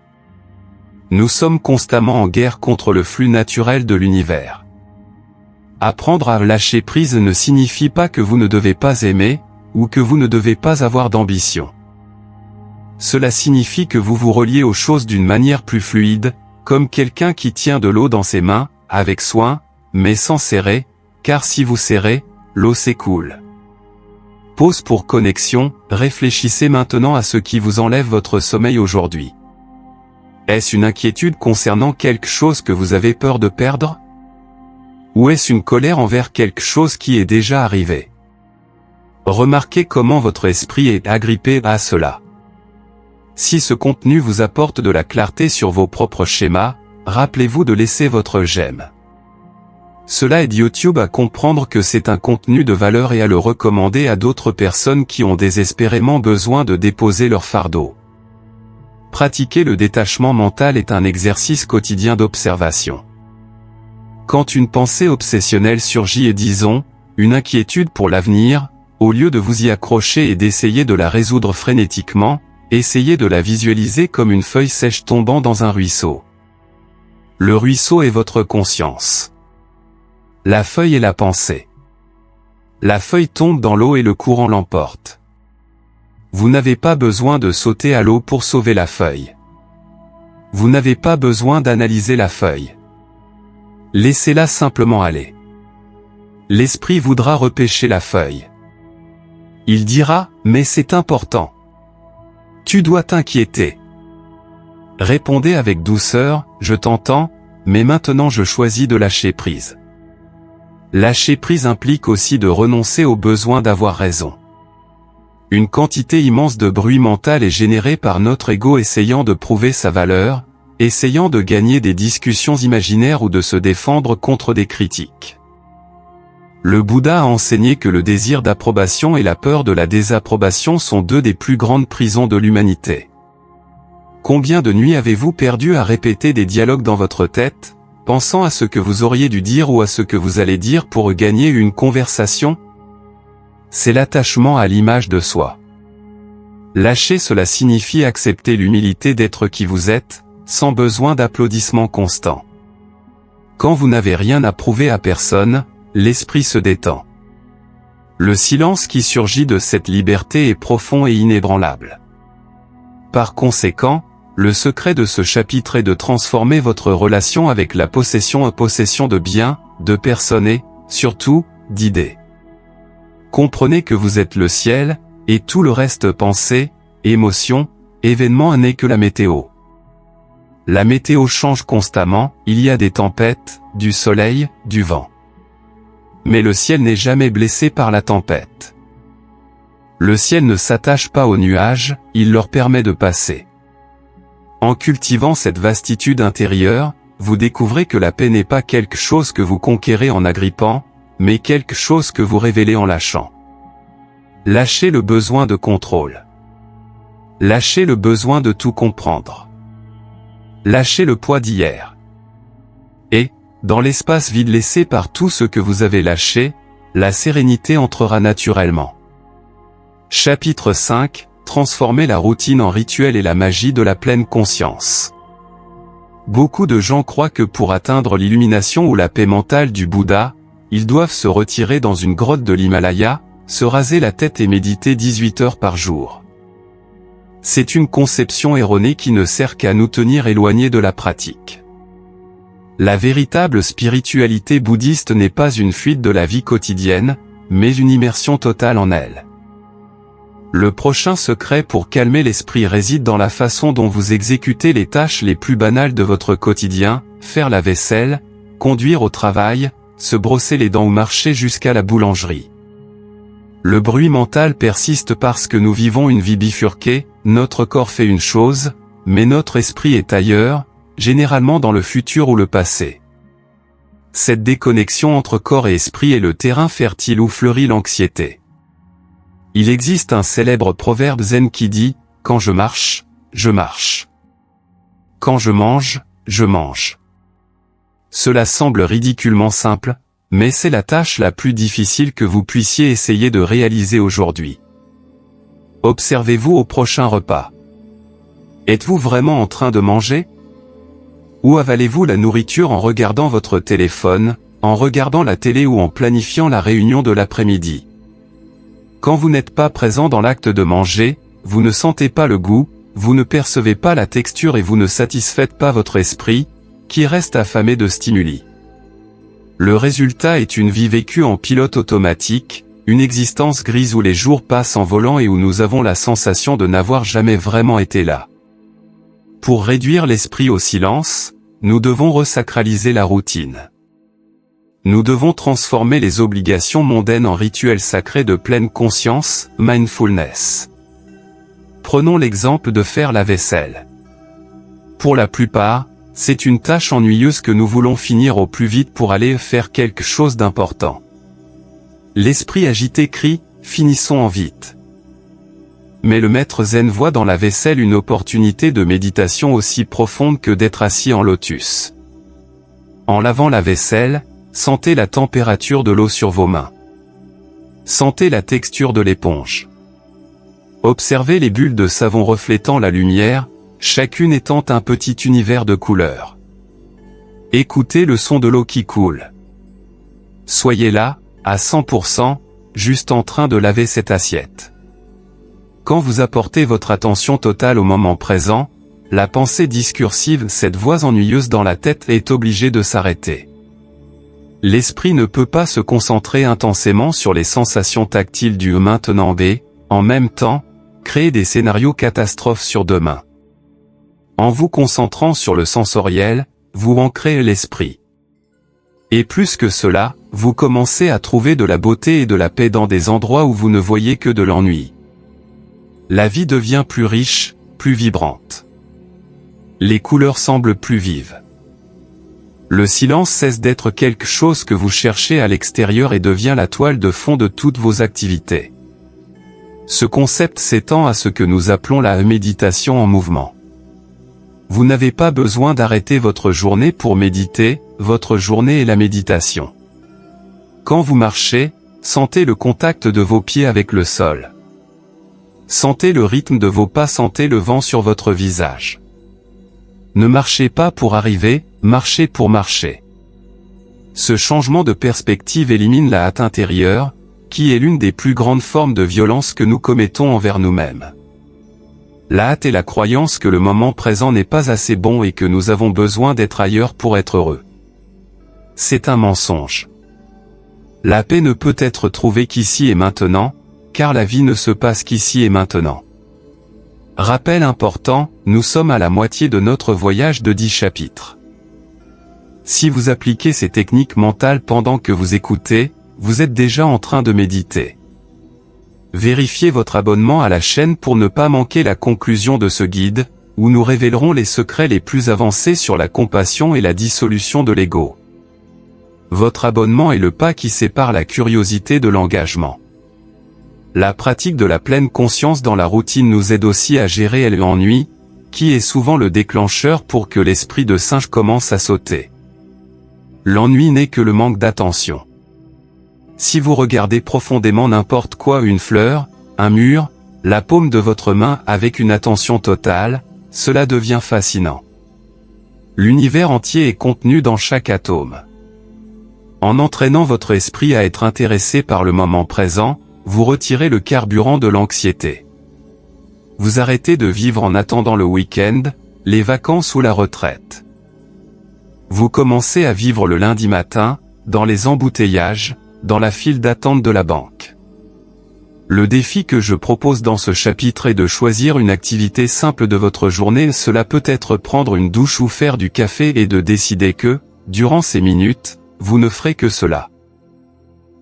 Nous sommes constamment en guerre contre le flux naturel de l'univers. Apprendre à lâcher prise ne signifie pas que vous ne devez pas aimer, ou que vous ne devez pas avoir d'ambition. Cela signifie que vous vous reliez aux choses d'une manière plus fluide, comme quelqu'un qui tient de l'eau dans ses mains, avec soin, mais sans serrer, car si vous serrez, l'eau s'écoule. Pause pour connexion, réfléchissez maintenant à ce qui vous enlève votre sommeil aujourd'hui. Est-ce une inquiétude concernant quelque chose que vous avez peur de perdre? Ou est-ce une colère envers quelque chose qui est déjà arrivé? Remarquez comment votre esprit est agrippé à cela. Si ce contenu vous apporte de la clarté sur vos propres schémas, rappelez-vous de laisser votre j'aime. Cela aide YouTube à comprendre que c'est un contenu de valeur et à le recommander à d'autres personnes qui ont désespérément besoin de déposer leur fardeau. Pratiquer le détachement mental est un exercice quotidien d'observation. Quand une pensée obsessionnelle surgit et disons, une inquiétude pour l'avenir, au lieu de vous y accrocher et d'essayer de la résoudre frénétiquement, essayez de la visualiser comme une feuille sèche tombant dans un ruisseau. Le ruisseau est votre conscience. La feuille est la pensée. La feuille tombe dans l'eau et le courant l'emporte. Vous n'avez pas besoin de sauter à l'eau pour sauver la feuille. Vous n'avez pas besoin d'analyser la feuille. Laissez-la simplement aller. L'esprit voudra repêcher la feuille. Il dira, mais c'est important. Tu dois t'inquiéter. Répondez avec douceur, je t'entends, mais maintenant je choisis de lâcher prise. Lâcher prise implique aussi de renoncer au besoin d'avoir raison. Une quantité immense de bruit mental est générée par notre ego essayant de prouver sa valeur, essayant de gagner des discussions imaginaires ou de se défendre contre des critiques. Le Bouddha a enseigné que le désir d'approbation et la peur de la désapprobation sont deux des plus grandes prisons de l'humanité. Combien de nuits avez-vous perdu à répéter des dialogues dans votre tête, pensant à ce que vous auriez dû dire ou à ce que vous allez dire pour gagner une conversation? C'est l'attachement à l'image de soi. Lâcher cela signifie accepter l'humilité d'être qui vous êtes, sans besoin d'applaudissements constants. Quand vous n'avez rien à prouver à personne, l'esprit se détend. Le silence qui surgit de cette liberté est profond et inébranlable. Par conséquent, le secret de ce chapitre est de transformer votre relation avec la possession en possession de biens, de personnes et, surtout, d'idées. Comprenez que vous êtes le ciel, et tout le reste pensée, émotion, événement n'est que la météo. La météo change constamment, il y a des tempêtes, du soleil, du vent. Mais le ciel n'est jamais blessé par la tempête. Le ciel ne s'attache pas aux nuages, il leur permet de passer. En cultivant cette vastitude intérieure, vous découvrez que la paix n'est pas quelque chose que vous conquérez en agrippant, mais quelque chose que vous révélez en lâchant. Lâchez le besoin de contrôle. Lâchez le besoin de tout comprendre. Lâchez le poids d'hier. Et, dans l'espace vide laissé par tout ce que vous avez lâché, la sérénité entrera naturellement. Chapitre 5. Transformer la routine en rituel et la magie de la pleine conscience. Beaucoup de gens croient que pour atteindre l'illumination ou la paix mentale du Bouddha, ils doivent se retirer dans une grotte de l'Himalaya, se raser la tête et méditer 18 heures par jour. C'est une conception erronée qui ne sert qu'à nous tenir éloignés de la pratique. La véritable spiritualité bouddhiste n'est pas une fuite de la vie quotidienne, mais une immersion totale en elle. Le prochain secret pour calmer l'esprit réside dans la façon dont vous exécutez les tâches les plus banales de votre quotidien, faire la vaisselle, conduire au travail, se brosser les dents ou marcher jusqu'à la boulangerie. Le bruit mental persiste parce que nous vivons une vie bifurquée, notre corps fait une chose, mais notre esprit est ailleurs, généralement dans le futur ou le passé. Cette déconnexion entre corps et esprit est le terrain fertile où fleurit l'anxiété. Il existe un célèbre proverbe zen qui dit « Quand je marche, je marche. Quand je mange, je mange. » Cela semble ridiculement simple, mais c'est la tâche la plus difficile que vous puissiez essayer de réaliser aujourd'hui. Observez-vous au prochain repas. Êtes-vous vraiment en train de manger? Ou avalez-vous la nourriture en regardant votre téléphone, en regardant la télé ou en planifiant la réunion de l'après-midi? Quand vous n'êtes pas présent dans l'acte de manger, vous ne sentez pas le goût, vous ne percevez pas la texture et vous ne satisfaites pas votre esprit, qui reste affamé de stimuli. Le résultat est une vie vécue en pilote automatique, une existence grise où les jours passent en volant et où nous avons la sensation de n'avoir jamais vraiment été là. Pour réduire l'esprit au silence, nous devons resacraliser la routine. Nous devons transformer les obligations mondaines en rituels sacrés de pleine conscience, mindfulness. Prenons l'exemple de faire la vaisselle. Pour la plupart, c'est une tâche ennuyeuse que nous voulons finir au plus vite pour aller faire quelque chose d'important. L'esprit agité crie « Finissons en vite ». Mais le maître zen voit dans la vaisselle une opportunité de méditation aussi profonde que d'être assis en lotus. En lavant la vaisselle, sentez la température de l'eau sur vos mains. Sentez la texture de l'éponge. Observez les bulles de savon reflétant la lumière, chacune étant un petit univers de couleurs. Écoutez le son de l'eau qui coule. Soyez là, à 100%, juste en train de laver cette assiette. Quand vous apportez votre attention totale au moment présent, la pensée discursive, cette voix ennuyeuse dans la tête, est obligée de s'arrêter. L'esprit ne peut pas se concentrer intensément sur les sensations tactiles du maintenant et, en même temps, créer des scénarios catastrophes sur demain. En vous concentrant sur le sensoriel, vous ancrez l'esprit. Et plus que cela, vous commencez à trouver de la beauté et de la paix dans des endroits où vous ne voyez que de l'ennui. La vie devient plus riche, plus vibrante. Les couleurs semblent plus vives. Le silence cesse d'être quelque chose que vous cherchez à l'extérieur et devient la toile de fond de toutes vos activités. Ce concept s'étend à ce que nous appelons la méditation en mouvement. Vous n'avez pas besoin d'arrêter votre journée pour méditer, votre journée est la méditation. Quand vous marchez, sentez le contact de vos pieds avec le sol. Sentez le rythme de vos pas, sentez le vent sur votre visage. Ne marchez pas pour arriver, marchez pour marcher. Ce changement de perspective élimine la hâte intérieure, qui est l'une des plus grandes formes de violence que nous commettons envers nous-mêmes. La hâte est la croyance que le moment présent n'est pas assez bon et que nous avons besoin d'être ailleurs pour être heureux. C'est un mensonge. La paix ne peut être trouvée qu'ici et maintenant, car la vie ne se passe qu'ici et maintenant. Rappel important, nous sommes à la moitié de notre voyage de 10 chapitres. Si vous appliquez ces techniques mentales pendant que vous écoutez, vous êtes déjà en train de méditer. Vérifiez votre abonnement à la chaîne pour ne pas manquer la conclusion de ce guide, où nous révélerons les secrets les plus avancés sur la compassion et la dissolution de l'ego. Votre abonnement est le pas qui sépare la curiosité de l'engagement. La pratique de la pleine conscience dans la routine nous aide aussi à gérer l'ennui, qui est souvent le déclencheur pour que l'esprit de singe commence à sauter. L'ennui n'est que le manque d'attention. Si vous regardez profondément n'importe quoi, une fleur, un mur, la paume de votre main avec une attention totale, cela devient fascinant. L'univers entier est contenu dans chaque atome. En entraînant votre esprit à être intéressé par le moment présent, vous retirez le carburant de l'anxiété. Vous arrêtez de vivre en attendant le week-end, les vacances ou la retraite. Vous commencez à vivre le lundi matin, dans les embouteillages, dans la file d'attente de la banque. Le défi que je propose dans ce chapitre est de choisir une activité simple de votre journée. Cela peut être prendre une douche ou faire du café et de décider que, durant ces minutes, vous ne ferez que cela.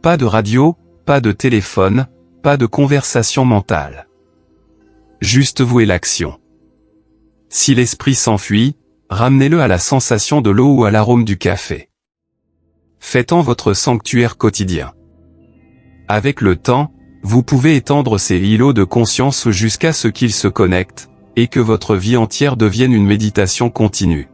Pas de radio, pas de téléphone, pas de conversation mentale. Juste vous et l'action. Si l'esprit s'enfuit, ramenez-le à la sensation de l'eau ou à l'arôme du café. Faites-en votre sanctuaire quotidien. Avec le temps, vous pouvez étendre ces îlots de conscience jusqu'à ce qu'ils se connectent, et que votre vie entière devienne une méditation continue.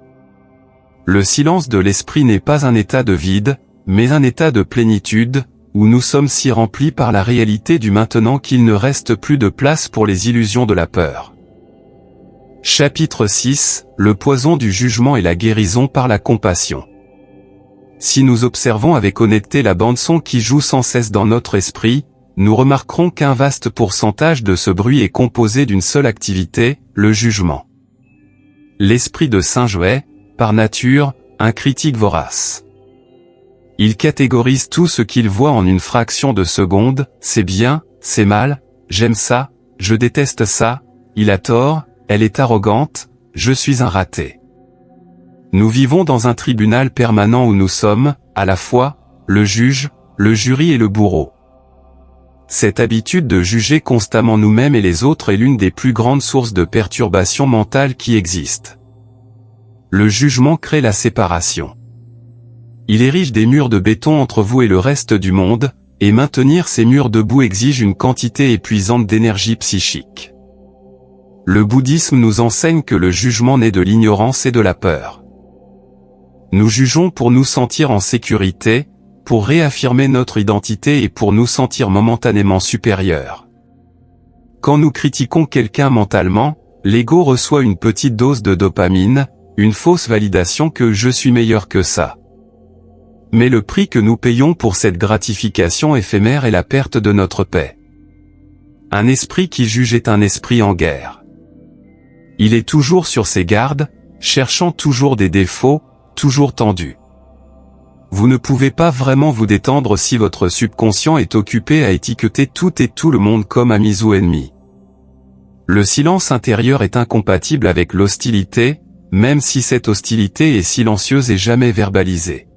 Le silence de l'esprit n'est pas un état de vide, mais un état de plénitude, où nous sommes si remplis par la réalité du maintenant qu'il ne reste plus de place pour les illusions de la peur. Chapitre 6, le poison du jugement et la guérison par la compassion. Si nous observons avec honnêteté la bande-son qui joue sans cesse dans notre esprit, nous remarquerons qu'un vaste pourcentage de ce bruit est composé d'une seule activité, le jugement. L'esprit de singe est, par nature, un critique vorace. Il catégorise tout ce qu'il voit en une fraction de seconde, c'est bien, c'est mal, j'aime ça, je déteste ça, il a tort, elle est arrogante, je suis un raté. Nous vivons dans un tribunal permanent où nous sommes, à la fois, le juge, le jury et le bourreau. Cette habitude de juger constamment nous-mêmes et les autres est l'une des plus grandes sources de perturbation mentale qui existent. Le jugement crée la séparation. Il érige des murs de béton entre vous et le reste du monde, et maintenir ces murs debout exige une quantité épuisante d'énergie psychique. Le bouddhisme nous enseigne que le jugement naît de l'ignorance et de la peur. Nous jugeons pour nous sentir en sécurité, pour réaffirmer notre identité et pour nous sentir momentanément supérieurs. Quand nous critiquons quelqu'un mentalement, l'ego reçoit une petite dose de dopamine, une fausse validation que je suis meilleur que ça. Mais le prix que nous payons pour cette gratification éphémère est la perte de notre paix. Un esprit qui juge est un esprit en guerre. Il est toujours sur ses gardes, cherchant toujours des défauts, toujours tendu. Vous ne pouvez pas vraiment vous détendre si votre subconscient est occupé à étiqueter tout et tout le monde comme amis ou ennemis. Le silence intérieur est incompatible avec l'hostilité, même si cette hostilité est silencieuse et jamais verbalisée.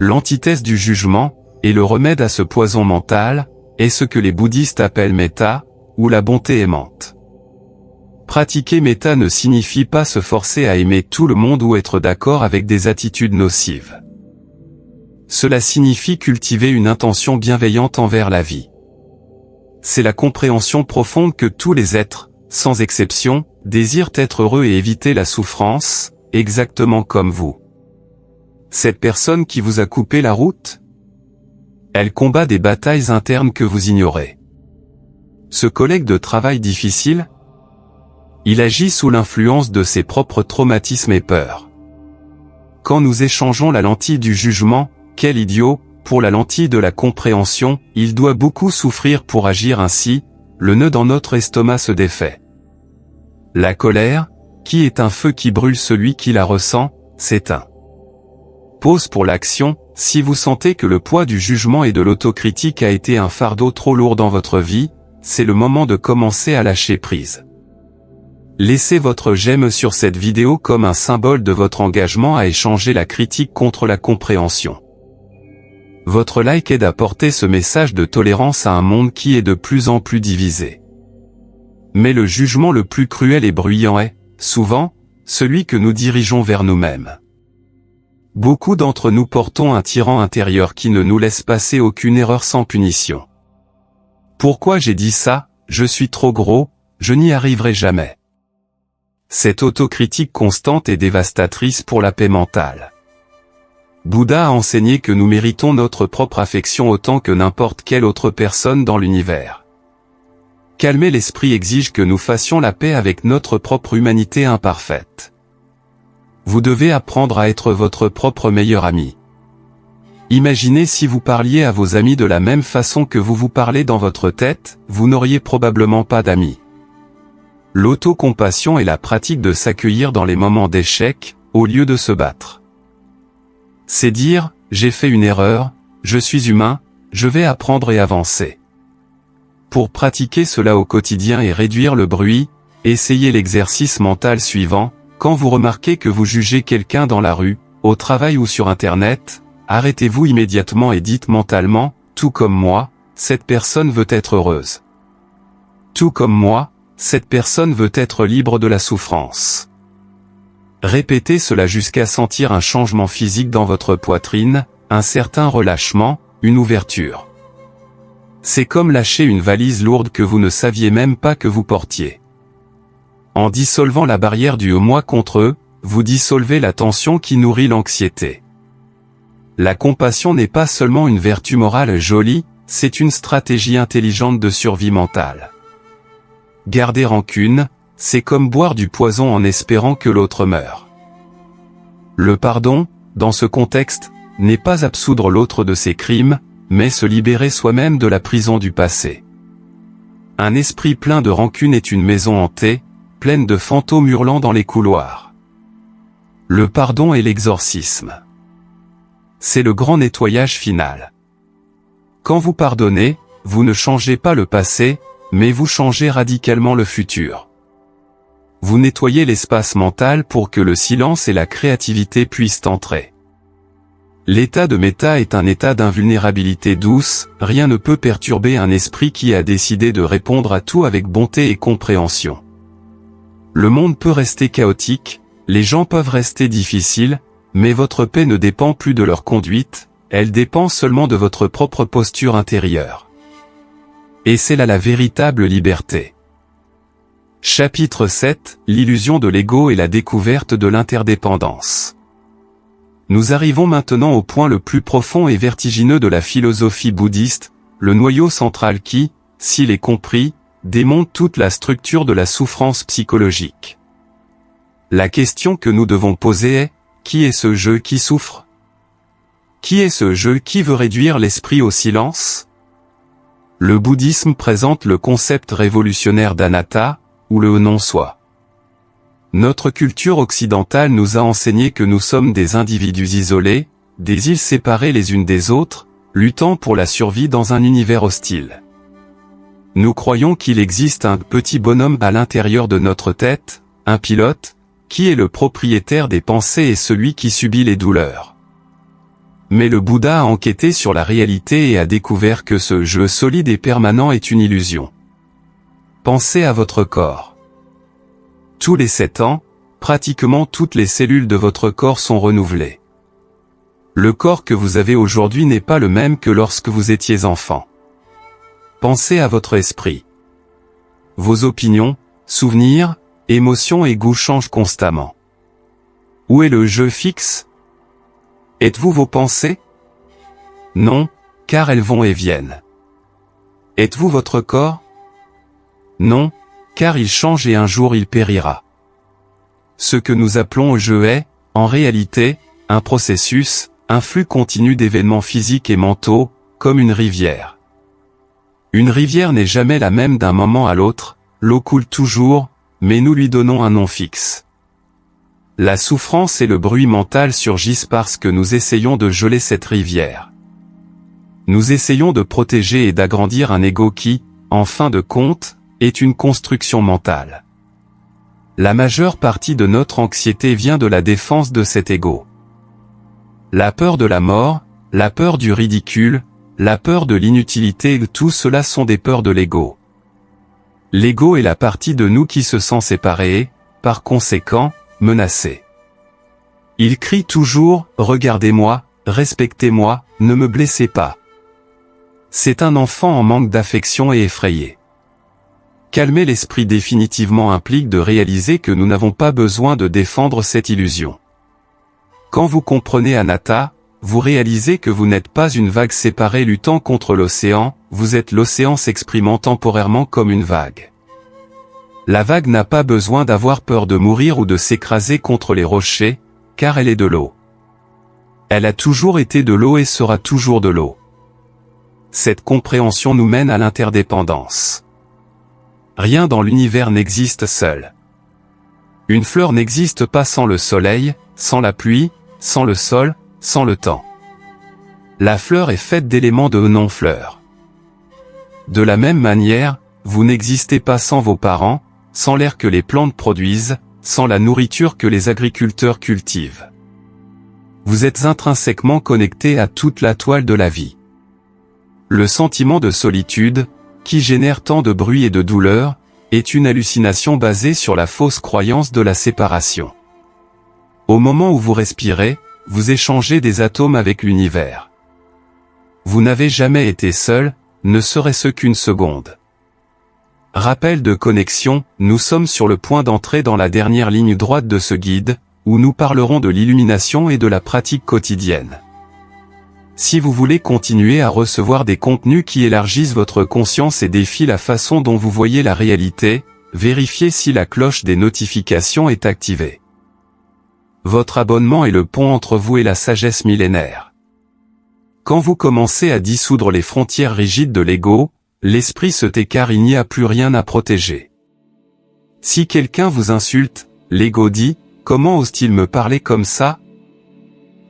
L'antithèse du jugement, et le remède à ce poison mental, est ce que les bouddhistes appellent metta, ou la bonté aimante. Pratiquer metta ne signifie pas se forcer à aimer tout le monde ou être d'accord avec des attitudes nocives. Cela signifie cultiver une intention bienveillante envers la vie. C'est la compréhension profonde que tous les êtres, sans exception, désirent être heureux et éviter la souffrance, exactement comme vous. Cette personne qui vous a coupé la route? Elle combat des batailles internes que vous ignorez. Ce collègue de travail difficile? Il agit sous l'influence de ses propres traumatismes et peurs. Quand nous échangeons la lentille du jugement, quel idiot, pour la lentille de la compréhension, il doit beaucoup souffrir pour agir ainsi, le nœud dans notre estomac se défait. La colère, qui est un feu qui brûle celui qui la ressent, s'éteint. Pause pour l'action, si vous sentez que le poids du jugement et de l'autocritique a été un fardeau trop lourd dans votre vie, c'est le moment de commencer à lâcher prise. Laissez votre j'aime sur cette vidéo comme un symbole de votre engagement à échanger la critique contre la compréhension. Votre like aide à porter ce message de tolérance à un monde qui est de plus en plus divisé. Mais le jugement le plus cruel et bruyant est, souvent, celui que nous dirigeons vers nous-mêmes. Beaucoup d'entre nous portons un tyran intérieur qui ne nous laisse passer aucune erreur sans punition. Pourquoi j'ai dit ça? Je suis trop gros, je n'y arriverai jamais. Cette autocritique constante est dévastatrice pour la paix mentale. Bouddha a enseigné que nous méritons notre propre affection autant que n'importe quelle autre personne dans l'univers. Calmer l'esprit exige que nous fassions la paix avec notre propre humanité imparfaite. Vous devez apprendre à être votre propre meilleur ami. Imaginez si vous parliez à vos amis de la même façon que vous vous parlez dans votre tête, vous n'auriez probablement pas d'amis. L'autocompassion est la pratique de s'accueillir dans les moments d'échec, au lieu de se battre. C'est dire, j'ai fait une erreur, je suis humain, je vais apprendre et avancer. Pour pratiquer cela au quotidien et réduire le bruit, essayez l'exercice mental suivant. Quand vous remarquez que vous jugez quelqu'un dans la rue, au travail ou sur Internet, arrêtez-vous immédiatement et dites mentalement, tout comme moi, cette personne veut être heureuse. Tout comme moi, cette personne veut être libre de la souffrance. Répétez cela jusqu'à sentir un changement physique dans votre poitrine, un certain relâchement, une ouverture. C'est comme lâcher une valise lourde que vous ne saviez même pas que vous portiez. En dissolvant la barrière du moi contre eux, vous dissolvez la tension qui nourrit l'anxiété. La compassion n'est pas seulement une vertu morale jolie, c'est une stratégie intelligente de survie mentale. Garder rancune, c'est comme boire du poison en espérant que l'autre meure. Le pardon, dans ce contexte, n'est pas absoudre l'autre de ses crimes, mais se libérer soi-même de la prison du passé. Un esprit plein de rancune est une maison hantée, pleine de fantômes hurlant dans les couloirs. Le pardon est l'exorcisme. C'est le grand nettoyage final. Quand vous pardonnez, vous ne changez pas le passé, mais vous changez radicalement le futur. Vous nettoyez l'espace mental pour que le silence et la créativité puissent entrer. L'état de méta est un état d'invulnérabilité douce, rien ne peut perturber un esprit qui a décidé de répondre à tout avec bonté et compréhension. Le monde peut rester chaotique, les gens peuvent rester difficiles, mais votre paix ne dépend plus de leur conduite, elle dépend seulement de votre propre posture intérieure. Et c'est là la véritable liberté. Chapitre 7, l'illusion de l'ego et la découverte de l'interdépendance. Nous arrivons maintenant au point le plus profond et vertigineux de la philosophie bouddhiste, le noyau central qui, s'il est compris, démonte toute la structure de la souffrance psychologique. La question que nous devons poser est, qui est ce je qui souffre? Qui est ce je qui veut réduire l'esprit au silence? Le bouddhisme présente le concept révolutionnaire d'anatta, ou le non-soi. Notre culture occidentale nous a enseigné que nous sommes des individus isolés, des îles séparées les unes des autres, luttant pour la survie dans un univers hostile. Nous croyons qu'il existe un petit bonhomme à l'intérieur de notre tête, un pilote, qui est le propriétaire des pensées et celui qui subit les douleurs. Mais le Bouddha a enquêté sur la réalité et a découvert que ce je solide et permanent est une illusion. Pensez à votre corps. Tous les 7 ans, pratiquement toutes les cellules de votre corps sont renouvelées. Le corps que vous avez aujourd'hui n'est pas le même que lorsque vous étiez enfant. Pensez à votre esprit. Vos opinions, souvenirs, émotions et goûts changent constamment. Où est le je fixe? Êtes-vous vos pensées? Non, car elles vont et viennent. Êtes-vous votre corps? Non, car il change et un jour il périra. Ce que nous appelons je est, en réalité, un processus, un flux continu d'événements physiques et mentaux, comme une rivière. Une rivière n'est jamais la même d'un moment à l'autre, l'eau coule toujours, mais nous lui donnons un nom fixe. La souffrance et le bruit mental surgissent parce que nous essayons de geler cette rivière. Nous essayons de protéger et d'agrandir un ego qui, en fin de compte, est une construction mentale. La majeure partie de notre anxiété vient de la défense de cet ego. La peur de la mort, la peur du ridicule, la peur de l'inutilité, tout cela sont des peurs de l'ego. L'ego est la partie de nous qui se sent séparée et, par conséquent, menacée. Il crie toujours « Regardez-moi, respectez-moi, ne me blessez pas ». C'est un enfant en manque d'affection et effrayé. Calmer l'esprit définitivement implique de réaliser que nous n'avons pas besoin de défendre cette illusion. Quand vous comprenez Anatta, vous réalisez que vous n'êtes pas une vague séparée luttant contre l'océan, vous êtes l'océan s'exprimant temporairement comme une vague. La vague n'a pas besoin d'avoir peur de mourir ou de s'écraser contre les rochers, car elle est de l'eau. Elle a toujours été de l'eau et sera toujours de l'eau. Cette compréhension nous mène à l'interdépendance. Rien dans l'univers n'existe seul. Une fleur n'existe pas sans le soleil, sans la pluie, sans le sol, sans le temps. La fleur est faite d'éléments de non-fleurs. De la même manière, vous n'existez pas sans vos parents, sans l'air que les plantes produisent, sans la nourriture que les agriculteurs cultivent. Vous êtes intrinsèquement connecté à toute la toile de la vie. Le sentiment de solitude, qui génère tant de bruit et de douleur, est une hallucination basée sur la fausse croyance de la séparation. Au moment où vous respirez, vous échangez des atomes avec l'univers. Vous n'avez jamais été seul, ne serait-ce qu'une seconde. Rappel de connexion, nous sommes sur le point d'entrer dans la dernière ligne droite de ce guide, où nous parlerons de l'illumination et de la pratique quotidienne. Si vous voulez continuer à recevoir des contenus qui élargissent votre conscience et défient la façon dont vous voyez la réalité, vérifiez si la cloche des notifications est activée. Votre abonnement est le pont entre vous et la sagesse millénaire. Quand vous commencez à dissoudre les frontières rigides de l'ego, l'esprit se tait car il n'y a plus rien à protéger. Si quelqu'un vous insulte, l'ego dit « Comment ose-t-il me parler comme ça ?»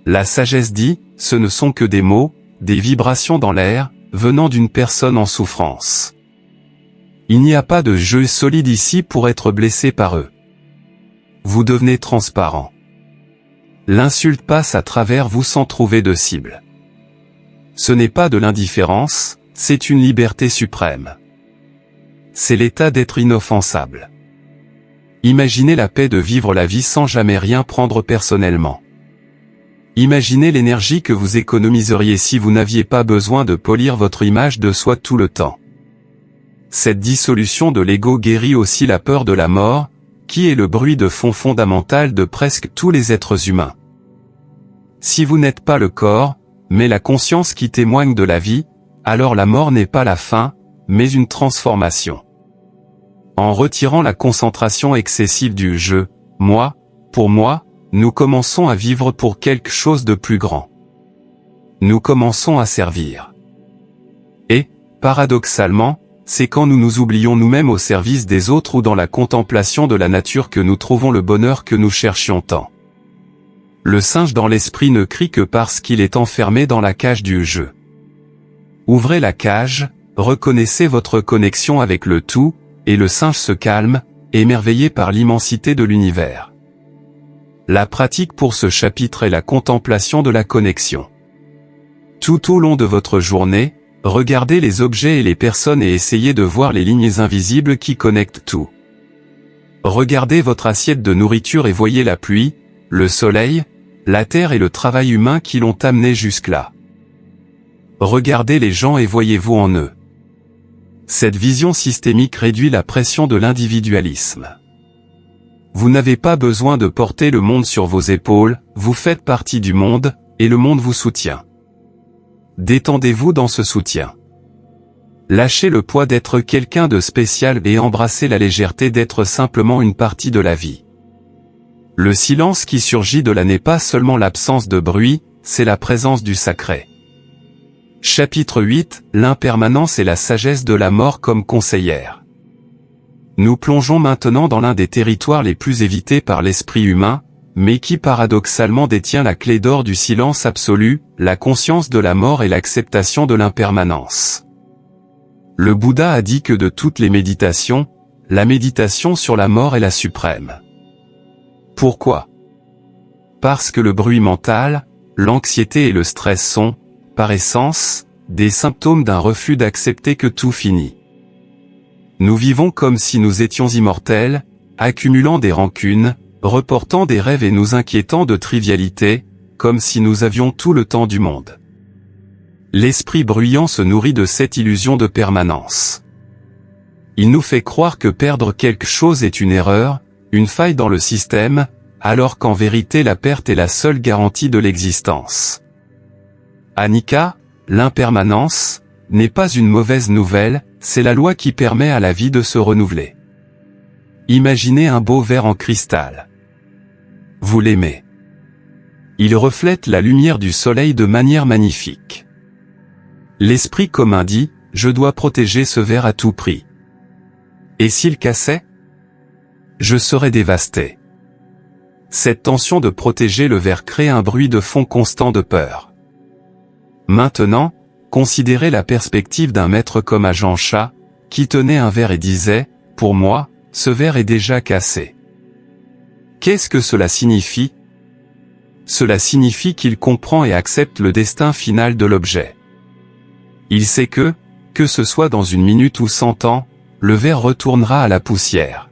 La sagesse dit « Ce ne sont que des mots, des vibrations dans l'air, venant d'une personne en souffrance. Il n'y a pas de jeu solide ici pour être blessé par eux. » Vous devenez transparent. L'insulte passe à travers vous sans trouver de cible. Ce n'est pas de l'indifférence, c'est une liberté suprême. C'est l'état d'être inoffensable. Imaginez la paix de vivre la vie sans jamais rien prendre personnellement. Imaginez l'énergie que vous économiseriez si vous n'aviez pas besoin de polir votre image de soi tout le temps. Cette dissolution de l'ego guérit aussi la peur de la mort, qui est le bruit de fond fondamental de presque tous les êtres humains. Si vous n'êtes pas le corps, mais la conscience qui témoigne de la vie, alors la mort n'est pas la fin, mais une transformation. En retirant la concentration excessive du « je », « moi », « pour moi », nous commençons à vivre pour quelque chose de plus grand. Nous commençons à servir. Et, paradoxalement, c'est quand nous nous oublions nous-mêmes au service des autres ou dans la contemplation de la nature que nous trouvons le bonheur que nous cherchions tant. Le singe dans l'esprit ne crie que parce qu'il est enfermé dans la cage du jeu. Ouvrez la cage, reconnaissez votre connexion avec le tout, et le singe se calme, émerveillé par l'immensité de l'univers. La pratique pour ce chapitre est la contemplation de la connexion. Tout au long de votre journée, regardez les objets et les personnes et essayez de voir les lignes invisibles qui connectent tout. Regardez votre assiette de nourriture et voyez la pluie, le soleil, la terre et le travail humain qui l'ont amené jusque-là. Regardez les gens et voyez-vous en eux. Cette vision systémique réduit la pression de l'individualisme. Vous n'avez pas besoin de porter le monde sur vos épaules, vous faites partie du monde, et le monde vous soutient. Détendez-vous dans ce soutien. Lâchez le poids d'être quelqu'un de spécial et embrassez la légèreté d'être simplement une partie de la vie. Le silence qui surgit de là n'est pas seulement l'absence de bruit, c'est la présence du sacré. Chapitre 8, l'impermanence et la sagesse de la mort comme conseillère. Nous plongeons maintenant dans l'un des territoires les plus évités par l'esprit humain, mais qui paradoxalement détient la clé d'or du silence absolu, la conscience de la mort et l'acceptation de l'impermanence. Le Bouddha a dit que de toutes les méditations, la méditation sur la mort est la suprême. Pourquoi ? Parce que le bruit mental, l'anxiété et le stress sont, par essence, des symptômes d'un refus d'accepter que tout finit. Nous vivons comme si nous étions immortels, accumulant des rancunes, reportant des rêves et nous inquiétant de trivialités, comme si nous avions tout le temps du monde. L'esprit bruyant se nourrit de cette illusion de permanence. Il nous fait croire que perdre quelque chose est une erreur, une faille dans le système, alors qu'en vérité la perte est la seule garantie de l'existence. Annika, l'impermanence, n'est pas une mauvaise nouvelle, c'est la loi qui permet à la vie de se renouveler. Imaginez un beau verre en cristal. Vous l'aimez. Il reflète la lumière du soleil de manière magnifique. L'esprit commun dit, je dois protéger ce verre à tout prix. Et s'il cassait? Je serais dévasté. Cette tension de protéger le verre crée un bruit de fond constant de peur. Maintenant, considérez la perspective d'un maître comme Agent Chat, qui tenait un verre et disait, pour moi, ce verre est déjà cassé. Qu'est-ce que cela signifie? Cela signifie qu'il comprend et accepte le destin final de l'objet. Il sait que ce soit dans une minute ou 100 ans, le verre retournera à la poussière.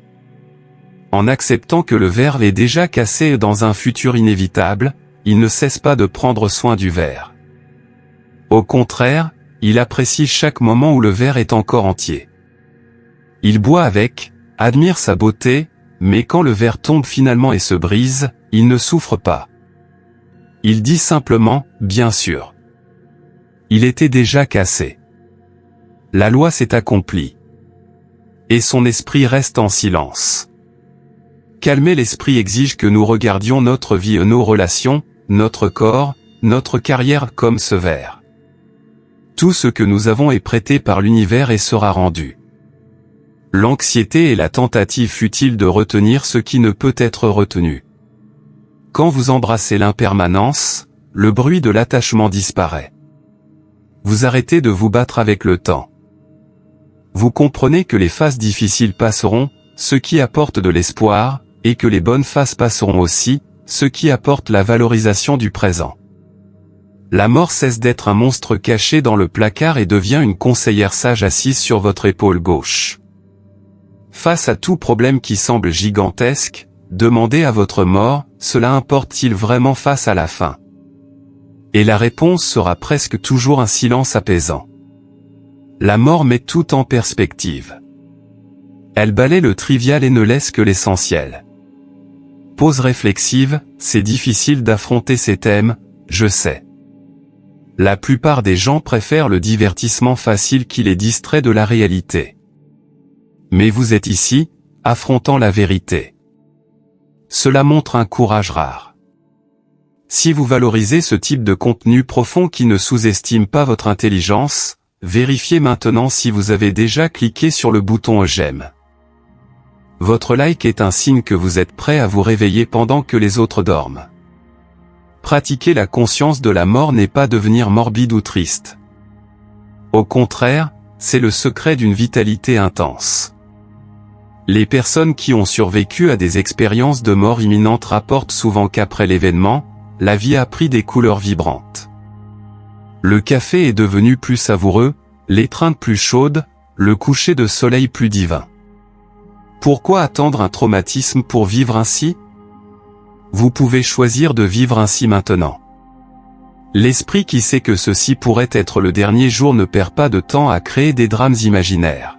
En acceptant que le verre est déjà cassé dans un futur inévitable, il ne cesse pas de prendre soin du verre. Au contraire, il apprécie chaque moment où le verre est encore entier. Il boit avec, admire sa beauté, mais quand le verre tombe finalement et se brise, il ne souffre pas. Il dit simplement, bien sûr. Il était déjà cassé. La loi s'est accomplie. Et son esprit reste en silence. Calmer l'esprit exige que nous regardions notre vie et nos relations, notre corps, notre carrière comme ce verre. Tout ce que nous avons est prêté par l'univers et sera rendu. L'anxiété est la tentative futile de retenir ce qui ne peut être retenu. Quand vous embrassez l'impermanence, le bruit de l'attachement disparaît. Vous arrêtez de vous battre avec le temps. Vous comprenez que les phases difficiles passeront, ce qui apporte de l'espoir, et que les bonnes phases passeront aussi, ce qui apporte la valorisation du présent. La mort cesse d'être un monstre caché dans le placard et devient une conseillère sage assise sur votre épaule gauche. Face à tout problème qui semble gigantesque, demandez à votre mort, cela importe-t-il vraiment face à la fin? Et la réponse sera presque toujours un silence apaisant. La mort met tout en perspective. Elle balaie le trivial et ne laisse que l'essentiel. Pause réflexive, c'est difficile d'affronter ces thèmes, je sais. La plupart des gens préfèrent le divertissement facile qui les distrait de la réalité. Mais vous êtes ici, affrontant la vérité. Cela montre un courage rare. Si vous valorisez ce type de contenu profond qui ne sous-estime pas votre intelligence, vérifiez maintenant si vous avez déjà cliqué sur le bouton j'aime. Votre like est un signe que vous êtes prêt à vous réveiller pendant que les autres dorment. Pratiquer la conscience de la mort n'est pas devenir morbide ou triste. Au contraire, c'est le secret d'une vitalité intense. Les personnes qui ont survécu à des expériences de mort imminente rapportent souvent qu'après l'événement, la vie a pris des couleurs vibrantes. Le café est devenu plus savoureux, l'étreinte plus chaude, le coucher de soleil plus divin. Pourquoi attendre un traumatisme pour vivre ainsi? Vous pouvez choisir de vivre ainsi maintenant. L'esprit qui sait que ceci pourrait être le dernier jour ne perd pas de temps à créer des drames imaginaires.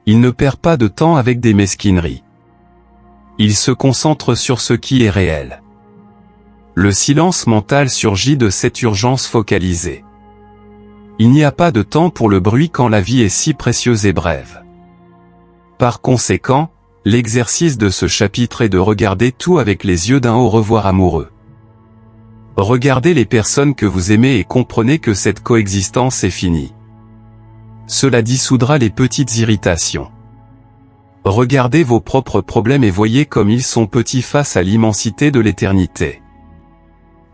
Il ne perd pas de temps avec des mesquineries. Il se concentre sur ce qui est réel. Le silence mental surgit de cette urgence focalisée. Il n'y a pas de temps pour le bruit quand la vie est si précieuse et brève. Par conséquent, l'exercice de ce chapitre est de regarder tout avec les yeux d'un au revoir amoureux. Regardez les personnes que vous aimez et comprenez que cette coexistence est finie. Cela dissoudra les petites irritations. Regardez vos propres problèmes et voyez comme ils sont petits face à l'immensité de l'éternité.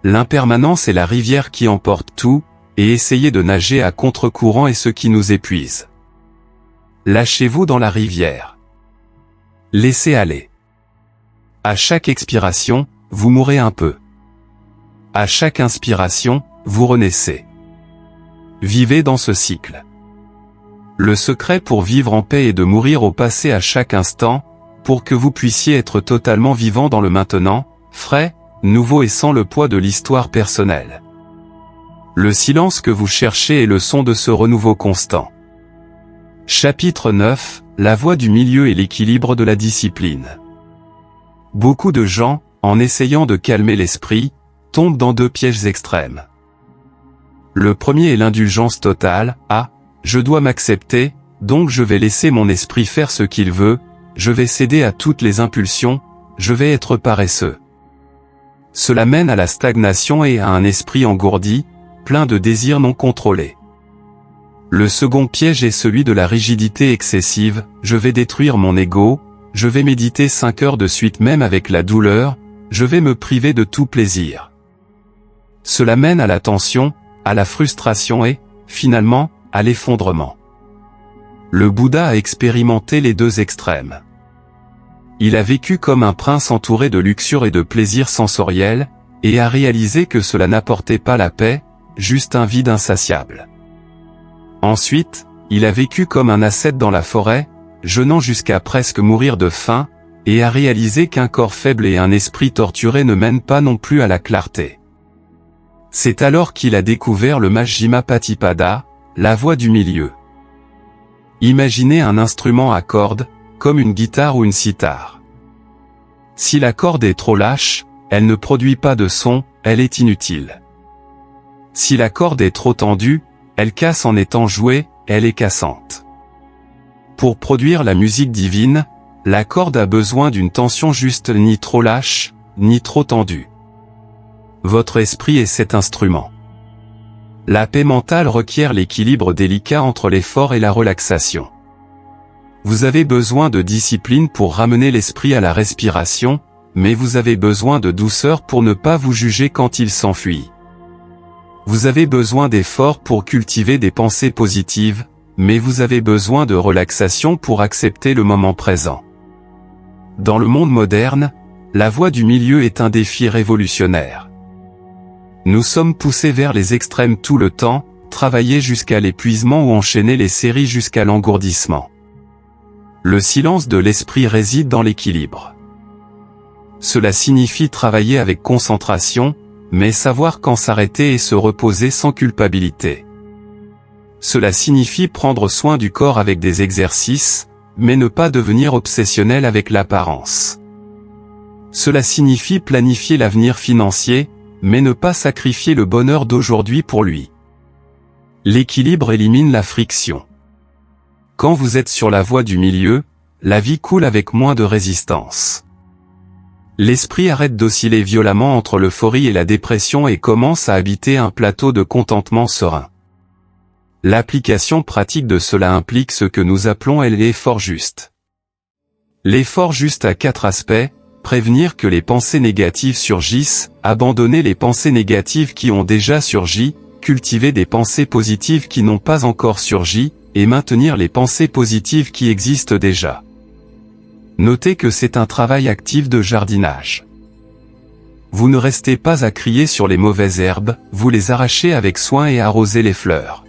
L'impermanence est la rivière qui emporte tout, et essayez de nager à contre-courant est ce qui nous épuise. Lâchez-vous dans la rivière. Laissez aller. À chaque expiration, vous mourrez un peu. À chaque inspiration, vous renaissez. Vivez dans ce cycle. Le secret pour vivre en paix est de mourir au passé à chaque instant, pour que vous puissiez être totalement vivant dans le maintenant, frais, nouveau et sans le poids de l'histoire personnelle. Le silence que vous cherchez est le son de ce renouveau constant. Chapitre 9, la voie du milieu et l'équilibre de la discipline. Beaucoup de gens, en essayant de calmer l'esprit, tombent dans deux pièges extrêmes. Le premier est l'indulgence totale. Je dois m'accepter, donc je vais laisser mon esprit faire ce qu'il veut, je vais céder à toutes les impulsions, je vais être paresseux. Cela mène à la stagnation et à un esprit engourdi, plein de désirs non contrôlés. Le second piège est celui de la rigidité excessive. Je vais détruire mon ego, je vais méditer 5 heures de suite même avec la douleur, je vais me priver de tout plaisir. Cela mène à la tension, à la frustration et, finalement, à l'effondrement. Le Bouddha a expérimenté les deux extrêmes. Il a vécu comme un prince entouré de luxure et de plaisirs sensoriels, et a réalisé que cela n'apportait pas la paix, juste un vide insatiable. Ensuite, il a vécu comme un ascète dans la forêt, jeûnant jusqu'à presque mourir de faim, et a réalisé qu'un corps faible et un esprit torturé ne mènent pas non plus à la clarté. C'est alors qu'il a découvert le Majjhima Patipada, la voie du milieu. Imaginez un instrument à cordes, comme une guitare ou une cithare. Si la corde est trop lâche, elle ne produit pas de son, elle est inutile. Si la corde est trop tendue, elle casse en étant jouée, elle est cassante. Pour produire la musique divine, la corde a besoin d'une tension juste, ni trop lâche, ni trop tendue. Votre esprit est cet instrument. La paix mentale requiert l'équilibre délicat entre l'effort et la relaxation. Vous avez besoin de discipline pour ramener l'esprit à la respiration, mais vous avez besoin de douceur pour ne pas vous juger quand il s'enfuit. Vous avez besoin d'efforts pour cultiver des pensées positives, mais vous avez besoin de relaxation pour accepter le moment présent. Dans le monde moderne, la voie du milieu est un défi révolutionnaire. Nous sommes poussés vers les extrêmes tout le temps, travailler jusqu'à l'épuisement ou enchaîner les séries jusqu'à l'engourdissement. Le silence de l'esprit réside dans l'équilibre. Cela signifie travailler avec concentration, mais savoir quand s'arrêter et se reposer sans culpabilité. Cela signifie prendre soin du corps avec des exercices, mais ne pas devenir obsessionnel avec l'apparence. Cela signifie planifier l'avenir financier, mais ne pas sacrifier le bonheur d'aujourd'hui pour lui. L'équilibre élimine la friction. Quand vous êtes sur la voie du milieu, la vie coule avec moins de résistance. L'esprit arrête d'osciller violemment entre l'euphorie et la dépression et commence à habiter un plateau de contentement serein. L'application pratique de cela implique ce que nous appelons l'effort juste. L'effort juste a 4 aspects: prévenir que les pensées négatives surgissent, abandonner les pensées négatives qui ont déjà surgi, cultiver des pensées positives qui n'ont pas encore surgi, et maintenir les pensées positives qui existent déjà. Notez que c'est un travail actif de jardinage. Vous ne restez pas à crier sur les mauvaises herbes, vous les arrachez avec soin et arrosez les fleurs.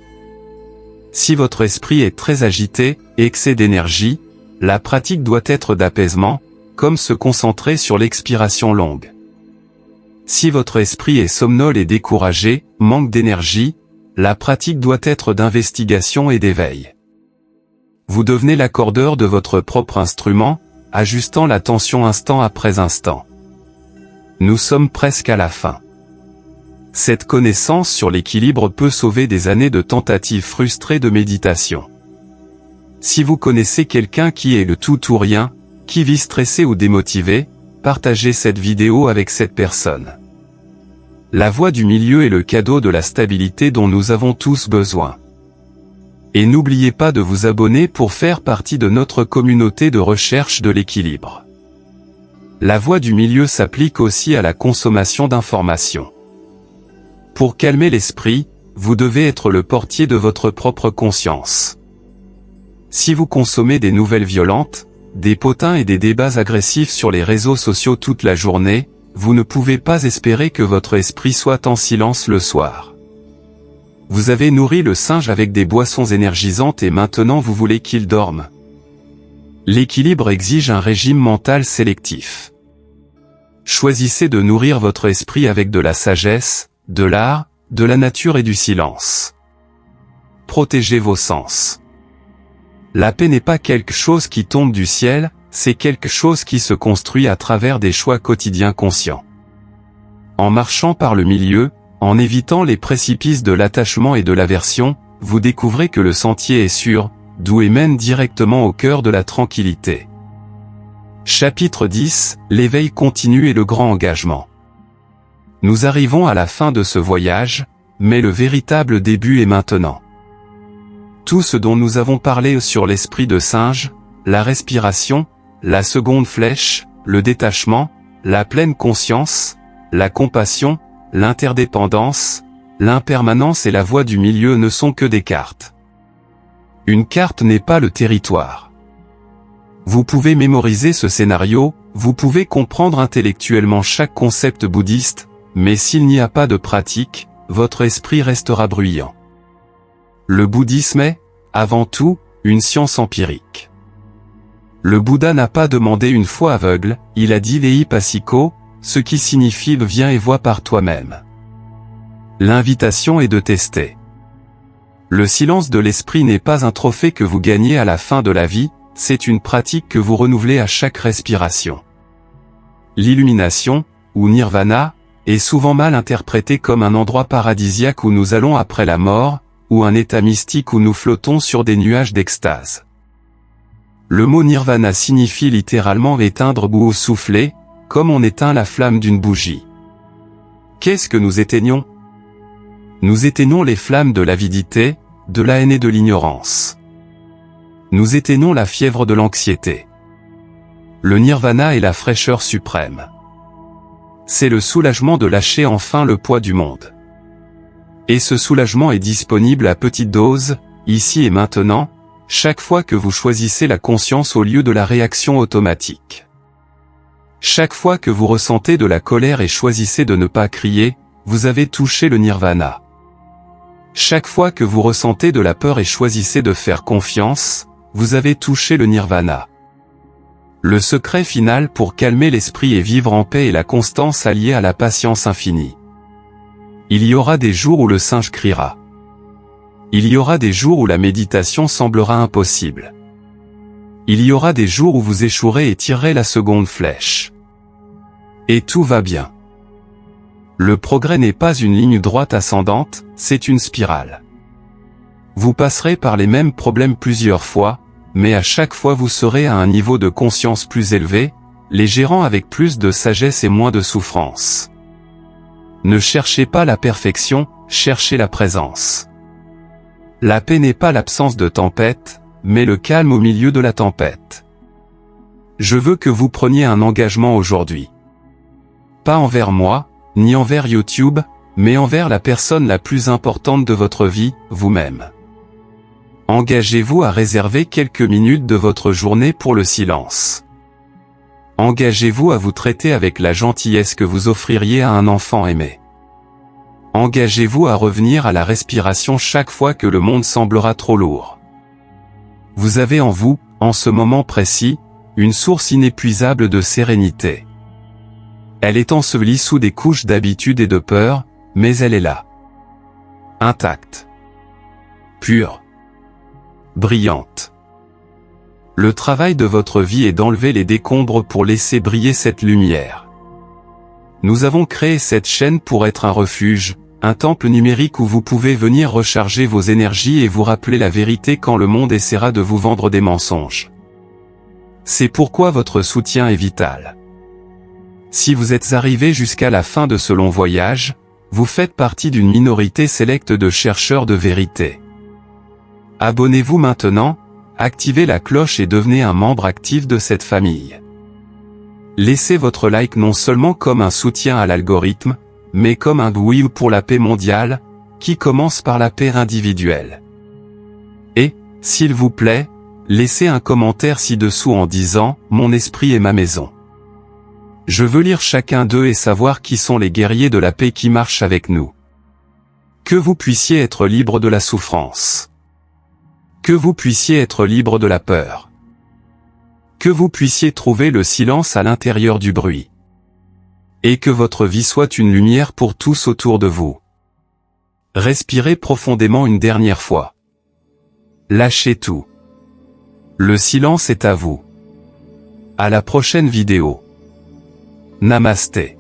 Si votre esprit est très agité, excès d'énergie, la pratique doit être d'apaisement, comme se concentrer sur l'expiration longue. Si votre esprit est somnolent et découragé, manque d'énergie, la pratique doit être d'investigation et d'éveil. Vous devenez l'accordeur de votre propre instrument, ajustant la tension instant après instant. Nous sommes presque à la fin. Cette connaissance sur l'équilibre peut sauver des années de tentatives frustrées de méditation. Si vous connaissez quelqu'un qui est le tout ou rien, qui vit stressé ou démotivé, partagez cette vidéo avec cette personne. La voie du milieu est le cadeau de la stabilité dont nous avons tous besoin. Et n'oubliez pas de vous abonner pour faire partie de notre communauté de recherche de l'équilibre. La voie du milieu s'applique aussi à la consommation d'informations. Pour calmer l'esprit, vous devez être le portier de votre propre conscience. Si vous consommez des nouvelles violentes, des potins et des débats agressifs sur les réseaux sociaux toute la journée, vous ne pouvez pas espérer que votre esprit soit en silence le soir. Vous avez nourri le singe avec des boissons énergisantes et maintenant vous voulez qu'il dorme. L'équilibre exige un régime mental sélectif. Choisissez de nourrir votre esprit avec de la sagesse, de l'art, de la nature et du silence. Protégez vos sens. La paix n'est pas quelque chose qui tombe du ciel, c'est quelque chose qui se construit à travers des choix quotidiens conscients. En marchant par le milieu, en évitant les précipices de l'attachement et de l'aversion, vous découvrez que le sentier est sûr, doux et mène directement au cœur de la tranquillité. Chapitre 10, l'éveil continu et le grand engagement. Nous arrivons à la fin de ce voyage, mais le véritable début est maintenant. Tout ce dont nous avons parlé sur l'esprit de singe, la respiration, la seconde flèche, le détachement, la pleine conscience, la compassion, l'interdépendance, l'impermanence et la voie du milieu ne sont que des cartes. Une carte n'est pas le territoire. Vous pouvez mémoriser ce scénario, vous pouvez comprendre intellectuellement chaque concept bouddhiste, mais s'il n'y a pas de pratique, votre esprit restera bruyant. Le bouddhisme est, avant tout, une science empirique. Le Bouddha n'a pas demandé une foi aveugle, il a dit Vei Passiko, ce qui signifie viens et vois par toi-même. L'invitation est de tester. Le silence de l'esprit n'est pas un trophée que vous gagnez à la fin de la vie, c'est une pratique que vous renouvelez à chaque respiration. L'illumination, ou nirvana, est souvent mal interprétée comme un endroit paradisiaque où nous allons après la mort, ou un état mystique où nous flottons sur des nuages d'extase. Le mot nirvana signifie littéralement éteindre ou souffler, comme on éteint la flamme d'une bougie. Qu'est-ce que nous éteignons? Nous éteignons les flammes de l'avidité, de la haine et de l'ignorance. Nous éteignons la fièvre de l'anxiété. Le nirvana est la fraîcheur suprême. C'est le soulagement de lâcher enfin le poids du monde. Et ce soulagement est disponible à petite dose, ici et maintenant, chaque fois que vous choisissez la conscience au lieu de la réaction automatique. Chaque fois que vous ressentez de la colère et choisissez de ne pas crier, vous avez touché le nirvana. Chaque fois que vous ressentez de la peur et choisissez de faire confiance, vous avez touché le nirvana. Le secret final pour calmer l'esprit et vivre en paix est la constance alliée à la patience infinie. Il y aura des jours où le singe criera. Il y aura des jours où la méditation semblera impossible. Il y aura des jours où vous échouerez et tirerez la seconde flèche. Et tout va bien. Le progrès n'est pas une ligne droite ascendante, c'est une spirale. Vous passerez par les mêmes problèmes plusieurs fois, mais à chaque fois vous serez à un niveau de conscience plus élevé, les gérant avec plus de sagesse et moins de souffrance. Ne cherchez pas la perfection, cherchez la présence. La paix n'est pas l'absence de tempête, mais le calme au milieu de la tempête. Je veux que vous preniez un engagement aujourd'hui. Pas envers moi, ni envers YouTube, mais envers la personne la plus importante de votre vie, vous-même. Engagez-vous à réserver quelques minutes de votre journée pour le silence. Engagez-vous à vous traiter avec la gentillesse que vous offririez à un enfant aimé. Engagez-vous à revenir à la respiration chaque fois que le monde semblera trop lourd. Vous avez en vous, en ce moment précis, une source inépuisable de sérénité. Elle est ensevelie sous des couches d'habitude et de peur, mais elle est là. Intacte. Pure. Brillante. Le travail de votre vie est d'enlever les décombres pour laisser briller cette lumière. Nous avons créé cette chaîne pour être un refuge, un temple numérique où vous pouvez venir recharger vos énergies et vous rappeler la vérité quand le monde essaiera de vous vendre des mensonges. C'est pourquoi votre soutien est vital. Si vous êtes arrivé jusqu'à la fin de ce long voyage, vous faites partie d'une minorité sélecte de chercheurs de vérité. Abonnez-vous maintenant, activez la cloche et devenez un membre actif de cette famille. Laissez votre like non seulement comme un soutien à l'algorithme, mais comme un oui pour la paix mondiale, qui commence par la paix individuelle. Et, s'il vous plaît, laissez un commentaire ci-dessous en disant « Mon esprit est ma maison ». Je veux lire chacun d'eux et savoir qui sont les guerriers de la paix qui marchent avec nous. Que vous puissiez être libre de la souffrance. Que vous puissiez être libre de la peur. Que vous puissiez trouver le silence à l'intérieur du bruit. Et que votre vie soit une lumière pour tous autour de vous. Respirez profondément une dernière fois. Lâchez tout. Le silence est à vous. À la prochaine vidéo. Namasté.